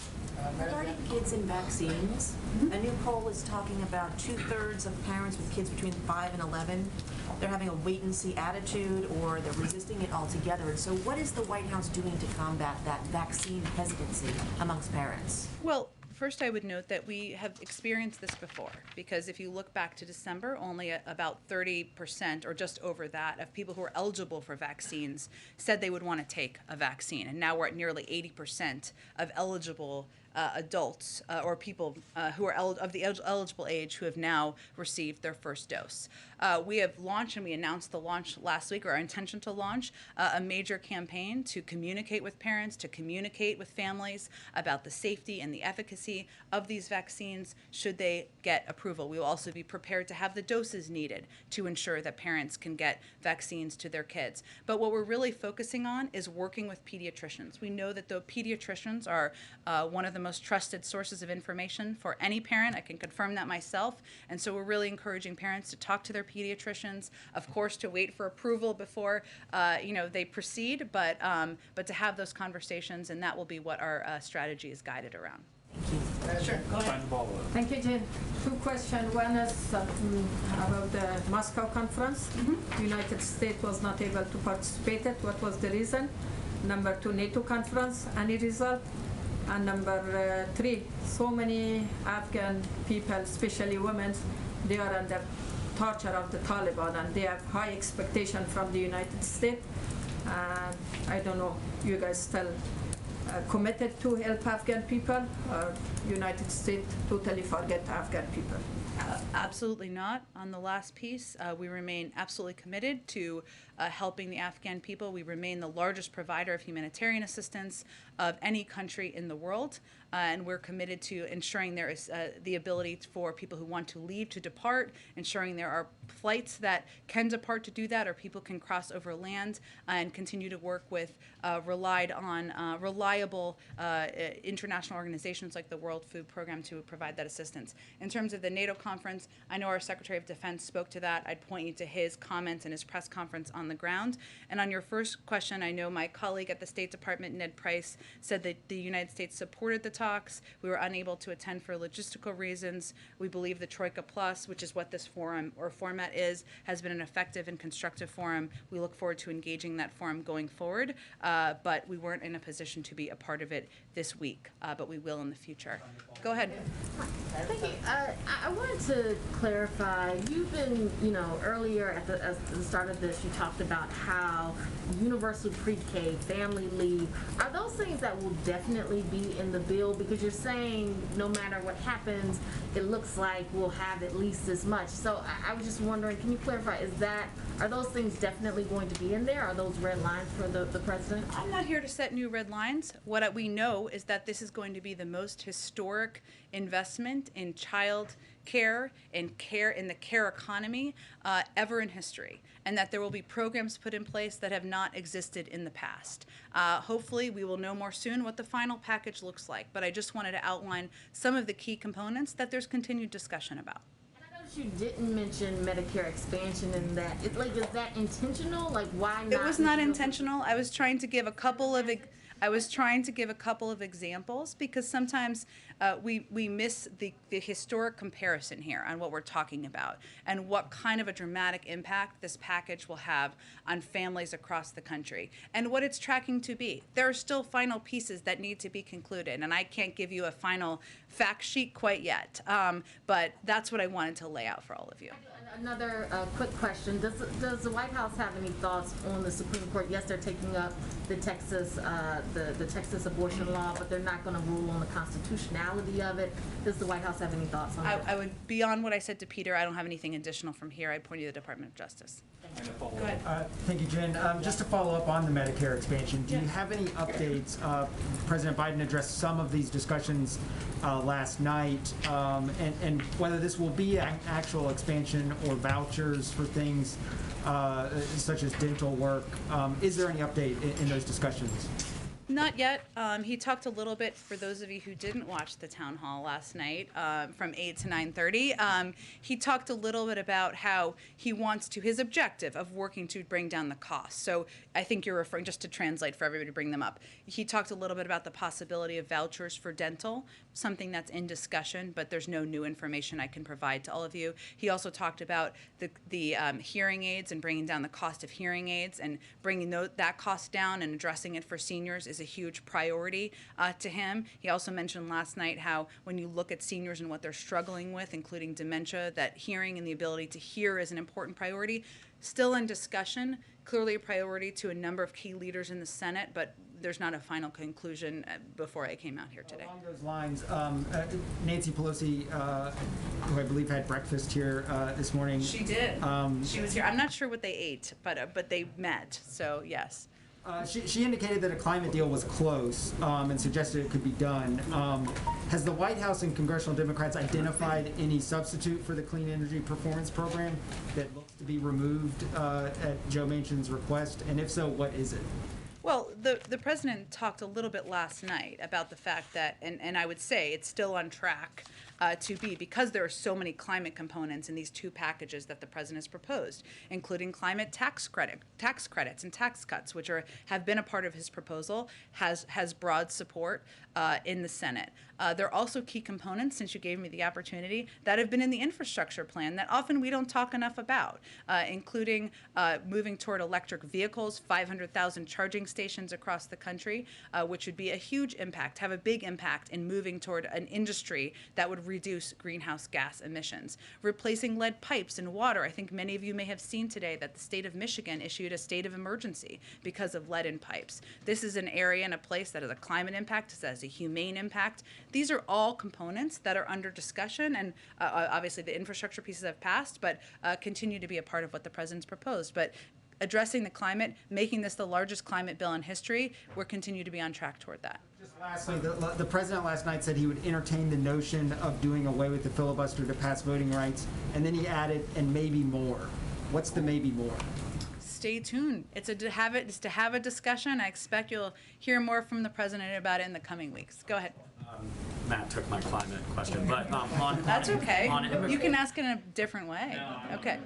Regarding kids and vaccines, a new poll is talking about 2/3 of parents with kids between 5 and 11. They're having a wait-and-see attitude, or they're resisting it altogether. And so what is the White House doing to combat that vaccine hesitancy amongst parents? Well, first, I would note that we have experienced this before, because if you look back to December, only about 30% or just over that of people who are eligible for vaccines said they would want to take a vaccine. And now we're at nearly 80% of eligible adults or people who are of the eligible age who have now received their first dose. We have launched, and we announced the launch last week, or our intention to launch, a major campaign to communicate with parents, to communicate with families about the safety and the efficacy of these vaccines should they get approval. We will also be prepared to have the doses needed to ensure that parents can get vaccines to their kids. But what we're really focusing on is working with pediatricians. We know that the pediatricians are one of the most trusted sources of information for any parent. I can confirm that myself. And so we're really encouraging parents to talk to their pediatricians, of course, to wait for approval before they proceed, but to have those conversations, and that will be what our strategy is guided around. Thank you. Sure, go ahead. Thank you, Jen. Two questions. One is about the Moscow conference. The United States was not able to participate. What was the reason? Number two, NATO conference, any result? And number three, so many Afghan people, especially women, they are under torture of the Taliban, and they have high expectation from the United States. And I don't know, you guys tell committed to help Afghan people, or United States totally forget Afghan people? Absolutely not. On the last piece, we remain absolutely committed to helping the Afghan people. We remain the largest provider of humanitarian assistance of any country in the world, and we're committed to ensuring there is the ability for people who want to leave to depart, ensuring there are flights that can depart to do that, or people can cross over land, and continue to work with reliable international organizations like the World Food Program to provide that assistance. In terms of the NATO conference, I know our Secretary of Defense spoke to that. I'd point you to his comments and his press conference on the ground. And on your first question, I know my colleague at the State Department, Ned Price, said that the United States supported the talks. We were unable to attend for logistical reasons. We believe the Troika Plus, which is what this forum or format is, has been an effective and constructive forum. We look forward to engaging that forum going forward, but we weren't in a position to be a part of it this week, but we will in the future. Go ahead. Thank you. I wanted to clarify, you've been, earlier at the start of this, you talked about how universal pre-K, family leave, are those things that will definitely be in the bill? Because you're saying no matter what happens, it looks like we'll have at least this much. So I was just wondering, can you clarify, are those things definitely going to be in there? Are those red lines for the president? I'm not here to set new red lines. What we know is that this is going to be the most historic investment in child care and in the care economy ever in history, and that there will be programs put in place that have not existed in the past. Hopefully we will know more soon what the final package looks like, but I just wanted to outline some of the key components that there's continued discussion about. You didn't mention Medicare expansion in that. Is that intentional? Why not? It was not intentional. I was trying to give a couple of examples because sometimes we miss the historic comparison here on what we're talking about and what kind of a dramatic impact this package will have on families across the country and what it's tracking to be. There are still final pieces that need to be concluded, and I can't give you a final fact sheet quite yet, but that's what I wanted to lay out for all of you. Another quick question. Does the White House have any thoughts on the Supreme Court? Yes, they're taking up the Texas abortion law, but they're not going to rule on the constitutionality of it. Does the White House have any thoughts on that? I would, beyond what I said to Peter, I don't have anything additional from here. I'd point you to the Department of Justice. Go ahead. Thank you, Jen. Just to follow up on the Medicare expansion, do you have any updates? President Biden addressed some of these discussions last night, and whether this will be an actual expansion or vouchers for things such as dental work. Is there any update in those discussions? Not yet. He talked a little bit, for those of you who didn't watch the town hall last night, from 8 to 9:30. He talked a little bit about how he wants to, his objective of working to bring down the cost. So I think you're referring, just to translate for everybody to bring them up, he talked a little bit about the possibility of vouchers for dental, something that's in discussion, but there's no new information I can provide to all of you. He also talked about the hearing aids and bringing down the cost of hearing aids and bringing that cost down and addressing it for seniors is a huge priority to him. He also mentioned last night how when you look at seniors and what they're struggling with, including dementia, that hearing and the ability to hear is an important priority. Still in discussion, clearly a priority to a number of key leaders in the Senate, but there's not a final conclusion before I came out here today. Along those lines, Nancy Pelosi, who I believe had breakfast here this morning. She did. She was here. I'm not sure what they ate, but they met, so yes. She indicated that a climate deal was close and suggested it could be done. Has the White House and congressional Democrats identified any substitute for the Clean Energy Performance Program that looks to be removed at Joe Manchin's request? And if so, what is it? Well, the president talked a little bit last night about the fact that, and I would say it's still on track to be, because there are so many climate components in these two packages that the president has proposed, including climate tax credits and tax cuts, which have been a part of his proposal, has broad support in the Senate. There are also key components, since you gave me the opportunity, that have been in the infrastructure plan that often we don't talk enough about, including moving toward electric vehicles, 500,000 charging stations across the country, which would be a huge impact, have a big impact in moving toward an industry that would reduce greenhouse gas emissions. Replacing lead pipes and water. I think many of you may have seen today that the state of Michigan issued a state of emergency because of lead in pipes. This is an area and a place that has a climate impact, that has a humane impact. These are all components that are under discussion, and obviously the infrastructure pieces have passed, but continue to be a part of what the president's proposed. But addressing the climate, making this the largest climate bill in history, we'll continue to be on track toward that. Just lastly, the president last night said he would entertain the notion of doing away with the filibuster to pass voting rights, and then he added, and maybe more. What's the maybe more? Stay tuned. It's to have a discussion. I expect you'll hear more from the president about it in the coming weeks. Go ahead. Matt took my climate question, but that's okay. You can ask it in a different way. Okay.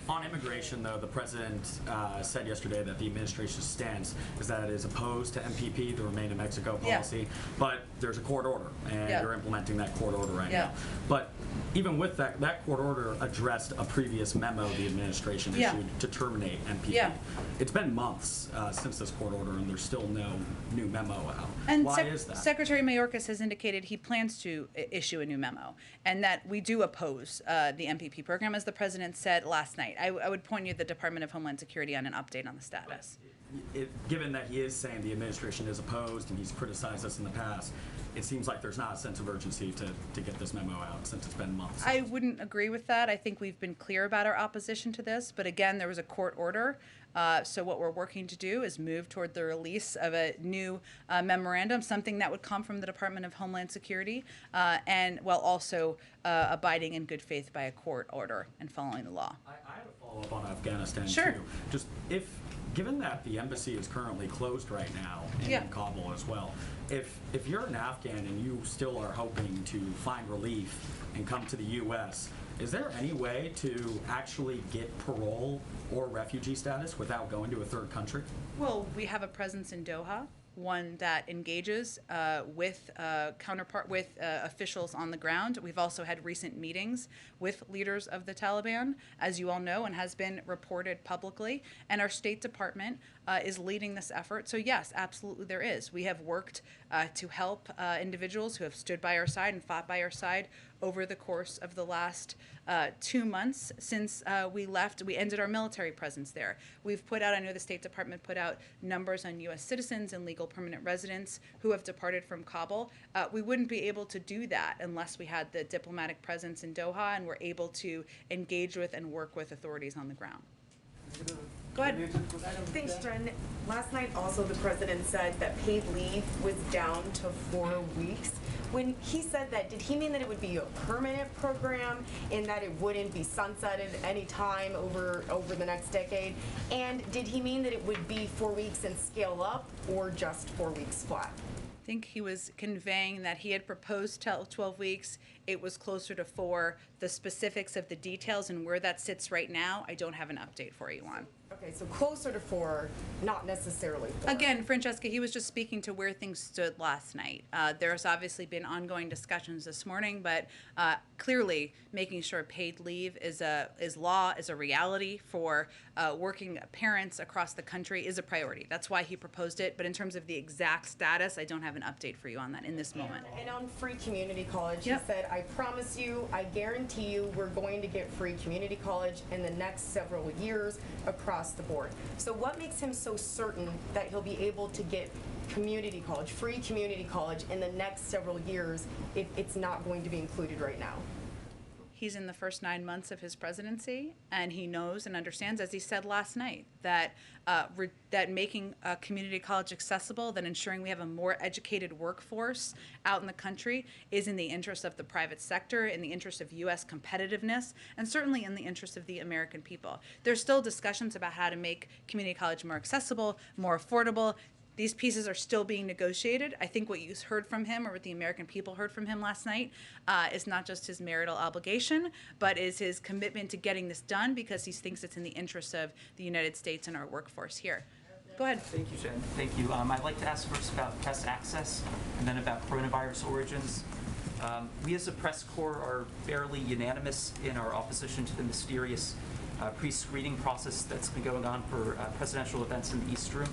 On immigration, though, the president said yesterday that the administration's stance is that it is opposed to MPP, the Remain in Mexico policy, but there's a court order, and they're implementing that court order right now. But even with that court order addressed a previous memo the administration issued to terminate MPP. It's been months since this court order, and there's still no new memo out. And why is that? Secretary Mayorkas has indicated he plans to issue a new memo, and that we do oppose the MPP program, as the president said last night. I would point you to the Department of Homeland Security on an update on the status. Given that he is saying the administration is opposed and he's criticized us in the past, it seems like there's not a sense of urgency to get this memo out since it's been months. I wouldn't agree with that. I think we've been clear about our opposition to this, but again, there was a court order. So what we're working to do is move toward the release of a new memorandum, something that would come from the Department of Homeland Security, and while also abiding in good faith by a court order and following the law. I have a follow-up on Afghanistan, Sure. too. Just given that the embassy is currently closed right now in Kabul as well, if you're an Afghan and you still are hoping to find relief and come to the U.S., is there any way to actually get parole or refugee status without going to a third country? Well, we have a presence in Doha, one that engages with officials on the ground. We've also had recent meetings with leaders of the Taliban, as you all know, and has been reported publicly. And our State Department is leading this effort. So yes, absolutely there is. We have worked to help individuals who have stood by our side and fought by our side over the course of the last 2 months since we left. We ended our military presence there. We've put out, I know the State Department put out numbers on U.S. citizens and legal permanent residents who have departed from Kabul. We wouldn't be able to do that unless we had the diplomatic presence in Doha and were able to engage with and work with authorities on the ground. Go ahead. Thanks, Jen. Last night also the president said that paid leave was down to 4 weeks. When he said that, did he mean that it would be a permanent program and that it wouldn't be sunsetted any time over the next decade? And did he mean that it would be 4 weeks and scale up, or just 4 weeks flat? I think he was conveying that he had proposed 12 weeks. It was closer to 4. The specifics of the details and where that sits right now, I don't have an update for you on. Okay, so closer to 4, not necessarily 4. Again, Francesca, he was just speaking to where things stood last night. There's obviously been ongoing discussions this morning, but clearly making sure paid leave is law, is a reality for working parents across the country is a priority. That's why he proposed it. But in terms of the exact status, I don't have an update for you on that in this moment. And on free community college, he said, I promise you, I guarantee you, we're going to get free community college in the next several years across the board. So what makes him so certain that he'll be able to get community college, free community college, in the next several years if it's not going to be included right now? He's in the first 9 months of his presidency, and he knows and understands, as he said last night, that that making community college accessible, that ensuring we have a more educated workforce out in the country is in the interest of the private sector, in the interest of U.S. competitiveness, and certainly in the interest of the American people. There's still discussions about how to make community college more accessible, more affordable. These pieces are still being negotiated. I think what you heard from him, or what the American people heard from him last night, is not just his marital obligation, but is his commitment to getting this done because he thinks it's in the interest of the United States and our workforce here. Go ahead. Thank you, Jen. Thank you. I'd like to ask first about test access and then about coronavirus origins. We as a press corps are fairly unanimous in our opposition to the mysterious pre-screening process that's been going on for presidential events in the East Room.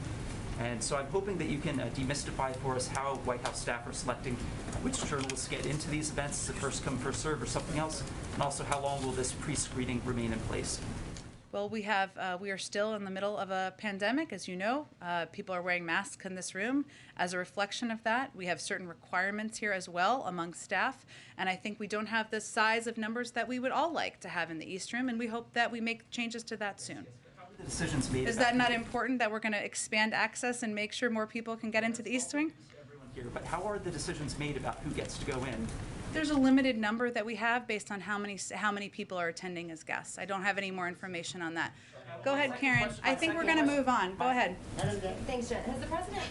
And so I'm hoping that you can demystify for us how White House staff are selecting which journalists get into these events. Is it first come, first serve, or something else? And also, how long will this pre-screening remain in place? Well, we are still in the middle of a pandemic, as you know. People are wearing masks in this room. As a reflection of that, we have certain requirements here as well among staff. And I think we don't have the size of numbers that we would all like to have in the East Room, and we hope that we make changes to that soon. The decisions made. Is that not important that we're going to expand access and make sure more people can get into the East Wing? Everyone here, but how are the decisions made about who gets to go in? There's a limited number that we have based on how many people are attending as guests. I don't have any more information on that. Go ahead, Karen. I think we're going to move on. Go ahead. Thanks, Jen. Has the president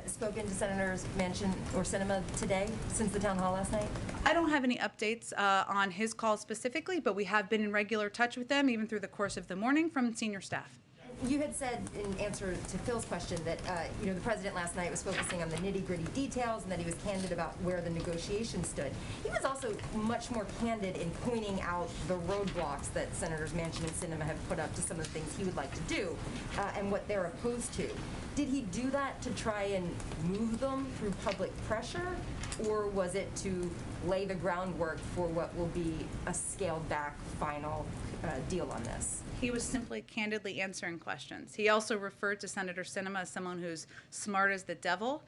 spoken to Senators Manchin or Sinema today since the town hall last night? I don't have any updates on his call specifically, but we have been in regular touch with them even through the course of the morning from senior staff. You had said in answer to Phil's question that the president last night was focusing on the nitty-gritty details and that he was candid about where the negotiations stood. He was also much more candid in pointing out the roadblocks that Senators Manchin and Sinema have put up to some of the things he would like to do and what they're opposed to. Did he do that to try and move them through public pressure, or was it to lay the groundwork for what will be a scaled-back final deal on this? He was simply candidly answering questions. He also referred to Senator Sinema as someone who's smart as the devil,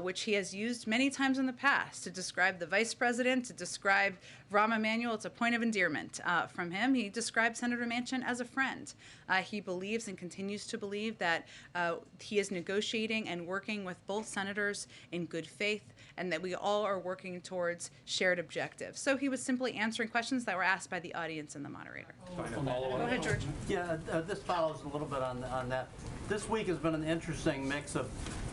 which he has used many times in the past to describe the vice president, to describe Rahm Emanuel. It's a point of endearment from him. He described Senator Manchin as a friend. He believes and continues to believe that he is negotiating and working with both senators in good faith, and that we all are working towards shared objectives. So he was simply answering questions that were asked by the audience and the moderator. Go ahead, George. Yeah, this follows a little bit on that. This week has been an interesting mix of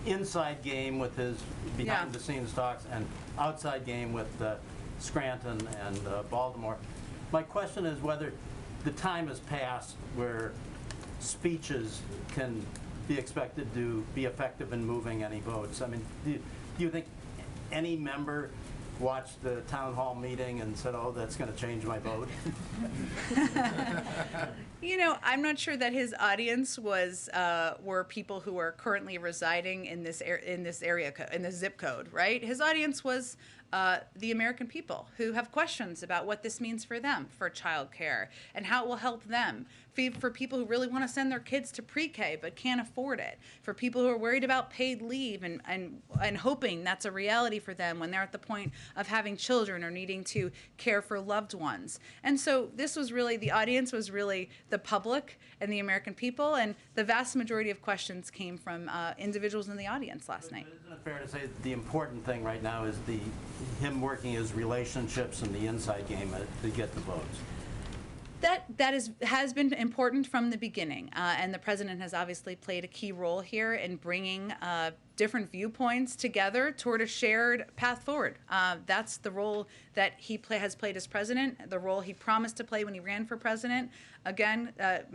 inside game with his behind-the-scenes talks and outside game with Scranton and Baltimore. My question is whether the time has passed where speeches can be expected to be effective in moving any votes. I mean, do you think any member watched the town hall meeting and said, "Oh, that's going to change my vote"? You know, I'm not sure that his audience were people who are currently residing in this area in this zip code, right? His audience was the American people who have questions about what this means for them, for childcare, and how it will help them. For people who really want to send their kids to pre-K but can't afford it. For people who are worried about paid leave and hoping that's a reality for them when they're at the point of having children or needing to care for loved ones. And so this was really, the audience was really the public and the American people, and the vast majority of questions came from individuals in the audience last night. Isn't it fair to say that the important thing right now is him working his relationships and the inside game to get the votes? That has been important from the beginning, and the president has obviously played a key role here in bringing different viewpoints together toward a shared path forward. That's the role that he has played as president, the role he promised to play when he ran for president. Again,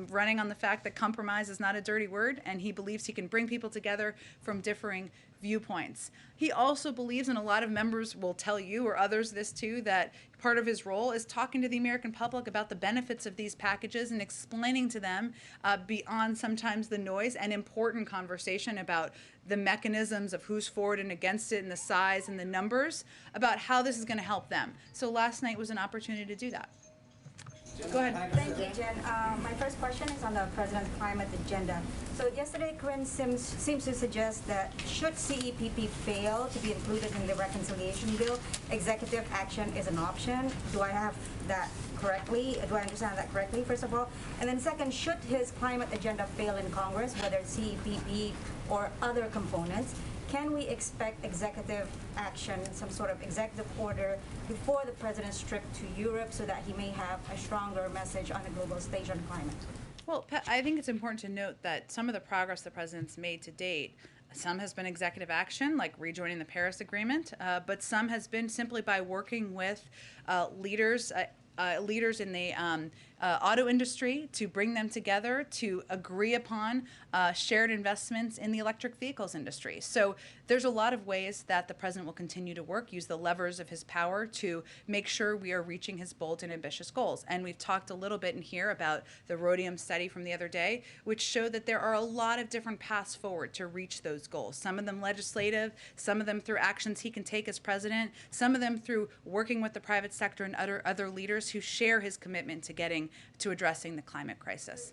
running on the fact that compromise is not a dirty word, and he believes he can bring people together from differing viewpoints. He also believes, and a lot of members will tell you or others this too, that part of his role is talking to the American public about the benefits of these packages and explaining to them beyond sometimes the noise and important conversation about the mechanisms of who's for it and against it and the size and the numbers, about how this is going to help them. So last night was an opportunity to do that. Go ahead. Thank you, Jen. My first question is on the President's climate agenda. So yesterday, Corinne seems to suggest that should CEPP fail to be included in the reconciliation bill, executive action is an option. Do I have that correctly? Do I understand that correctly, first of all? And then second, should his climate agenda fail in Congress, whether it's CEPP or other components, can we expect executive action, some sort of executive order before the president's trip to Europe so that he may have a stronger message on the global stage on climate? Well, I think it's important to note that some of the progress the president's made to date, some has been executive action, like rejoining the Paris Agreement, but some has been simply by working with leaders in the auto industry, to bring them together to agree upon shared investments in the electric vehicles industry. So there's a lot of ways that the president will continue to work, use the levers of his power to make sure we are reaching his bold and ambitious goals. And we've talked a little bit in here about the rhodium study from the other day, which showed that there are a lot of different paths forward to reach those goals. Some of them legislative, some of them through actions he can take as president, some of them through working with the private sector and other leaders who share his commitment to addressing the climate crisis.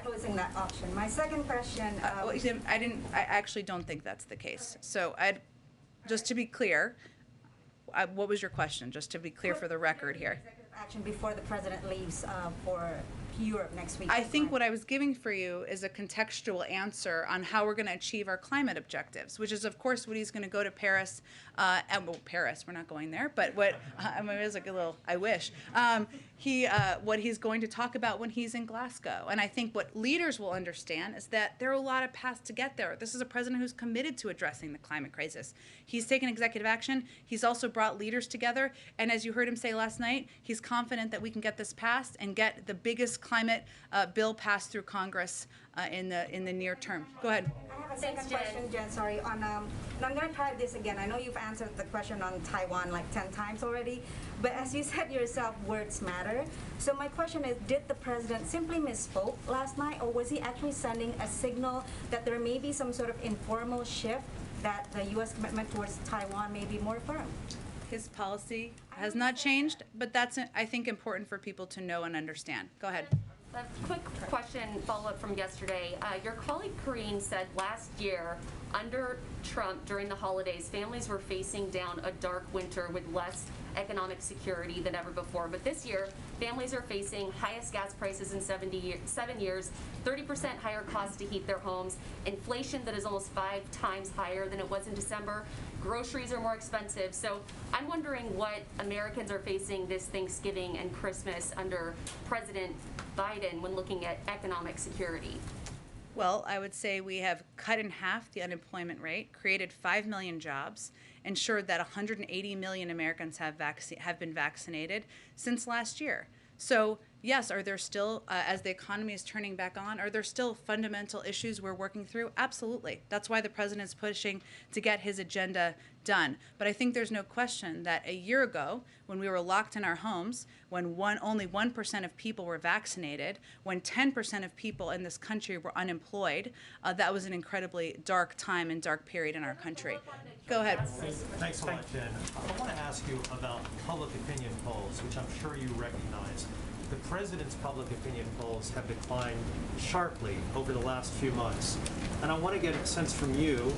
Closing that option. My second question. I actually don't think that's the case. So just to be clear, what was your question? Just to be clear for the record here. Executive action before the president leaves for Europe next week. I think what I was giving for you is a contextual answer on how we're going to achieve our climate objectives, which is, of course, what he's going to go to Paris. Paris, we're not going there, but what I mean, it was like a little, I wish. What he's going to talk about when he's in Glasgow. And I think what leaders will understand is that there are a lot of paths to get there. This is a president who's committed to addressing the climate crisis. He's taken executive action. He's also brought leaders together. And as you heard him say last night, he's confident that we can get this passed and get the biggest climate bill passed through Congress in the near term. Go ahead. I have a second question, Jen. Sorry. And I'm going to try this again. I know you've answered the question on Taiwan like 10 times already, but as you said yourself, words matter. So my question is, did the president simply misspoke last night, or was he actually sending a signal that there may be some sort of informal shift, that the U.S. commitment towards Taiwan may be more firm? His policy has not changed, but that's, I think, important for people to know and understand. Go ahead. A quick question, follow-up from yesterday. Your colleague Karine said last year, under Trump, during the holidays, families were facing down a dark winter with less economic security than ever before. But this year, families are facing highest gas prices in 7 years, 30% higher costs to heat their homes, inflation that is almost 5 times higher than it was in December. Groceries are more expensive. So I'm wondering what Americans are facing this Thanksgiving and Christmas under President Biden when looking at economic security. Well, I would say we have cut in half the unemployment rate, created 5 million jobs, ensured that 180 million Americans have been vaccinated since last year. So yes, are there still, as the economy is turning back on, are there still fundamental issues we're working through? Absolutely. That's why the president is pushing to get his agenda done. But I think there's no question that a year ago, when we were locked in our homes, when only 1% of people were vaccinated, when 10% of people in this country were unemployed, that was an incredibly dark time and dark period in our country. Go ahead. Thanks a lot, Jen. I want to ask you about public opinion polls, which I'm sure you recognize. The president's public opinion polls have declined sharply over the last few months. And I want to get a sense from you,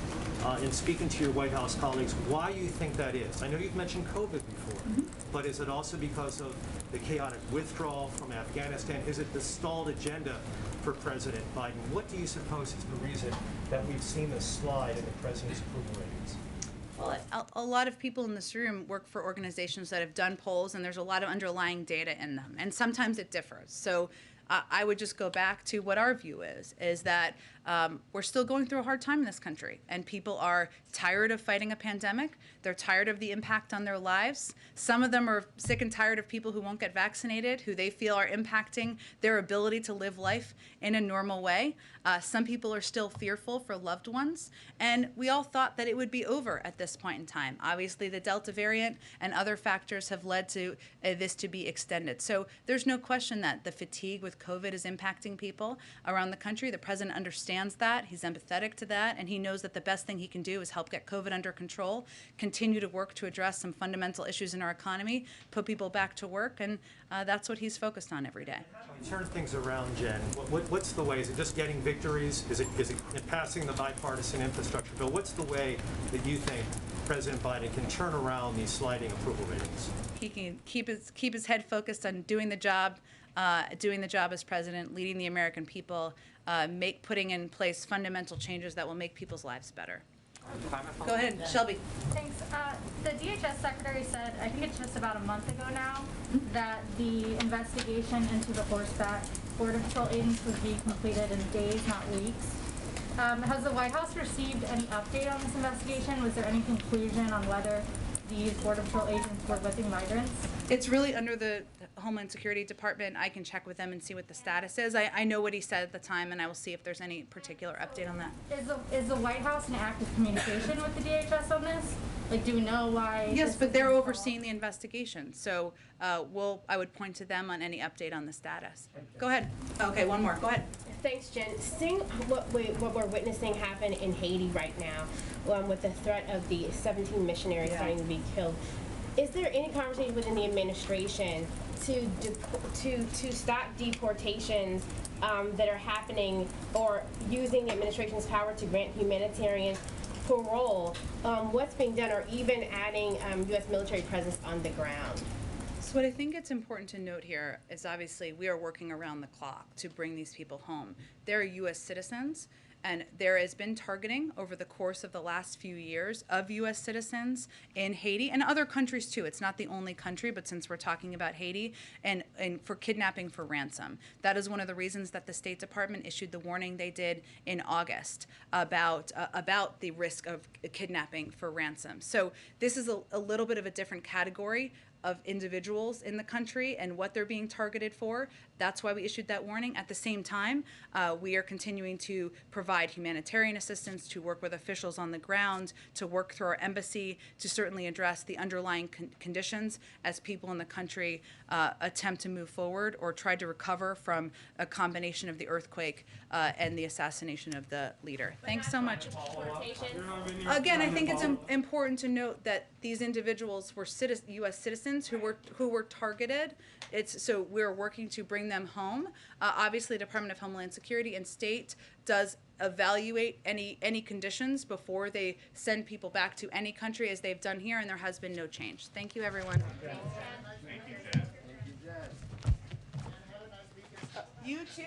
in speaking to your White House colleagues, why you think that is. I know you've mentioned COVID before, but is it also because of the chaotic withdrawal from Afghanistan? Is it the stalled agenda for President Biden? What do you suppose is the reason that we've seen this slide in the president's approval ratings? Well, a lot of people in this room work for organizations that have done polls, and there's a lot of underlying data in them, and sometimes it differs. So I would just go back to what our view is that we're still going through a hard time in this country, and people are tired of fighting a pandemic. They're tired of the impact on their lives. Some of them are sick and tired of people who won't get vaccinated, who they feel are impacting their ability to live life in a normal way. Some people are still fearful for loved ones, and we all thought that it would be over at this point in time. Obviously, the Delta variant and other factors have led to this to be extended. So there's no question that the fatigue with COVID is impacting people around the country. The president understands that. He's empathetic to that, and he knows that the best thing he can do is help get COVID under control, continue to work to address some fundamental issues in our economy, put people back to work, and that's what he's focused on every day. Turn things around, Jen. What's the way? Is it just getting victories? Is it passing the bipartisan infrastructure bill? What's the way that you think President Biden can turn around these sliding approval ratings? He can keep his head focused on doing the job as president, leading the American people, putting in place fundamental changes that will make people's lives better. Go ahead, Shelby. Thanks. The DHS secretary said, I think it's just about a month ago now, that the investigation into the horseback Border Patrol agents would be completed in days, not weeks. Has the White House received any update on this investigation? Was there any conclusion on whether these Border Patrol agents were lifting migrants? It's really under the Homeland Security Department. I can check with them and see what the status is. I know what he said at the time, and I will see if there's any particular update on that. Is the White House in active communication with the DHS on this? Like, do we know why? Yes, but they're overseeing the investigation, so I would point to them on any update on the status. Go ahead. Okay, one more. Go ahead. Thanks, Jen. Seeing what we're witnessing happen in Haiti right now, with the threat of the 17 missionaries starting to be killed, is there any conversation within the administration to stop deportations that are happening, or using the administration's power to grant humanitarian parole? What's being done, or even adding U.S. military presence on the ground? So what I think it's important to note here is obviously we are working around the clock to bring these people home. They're U.S. citizens, and there has been targeting over the course of the last few years of U.S. citizens in Haiti and other countries too. It's not the only country, but since we're talking about Haiti, and for kidnapping for ransom. That is one of the reasons that the State Department issued the warning they did in August about the risk of kidnapping for ransom. So this is a little bit of a different category of individuals in the country and what they're being targeted for. That's why we issued that warning. At the same time, we are continuing to provide humanitarian assistance, to work with officials on the ground, to work through our embassy, to certainly address the underlying conditions as people in the country attempt to move forward or try to recover from a combination of the earthquake and the assassination of the leader. Thanks so much. Again, I think it's important to note that these individuals were U.S. citizens who were targeted. So we're working to bring them home. Obviously, the Department of Homeland Security and State does evaluate any conditions before they send people back to any country, as they've done here, and there has been no change. Thank you, everyone. Thank you, Jen. You too.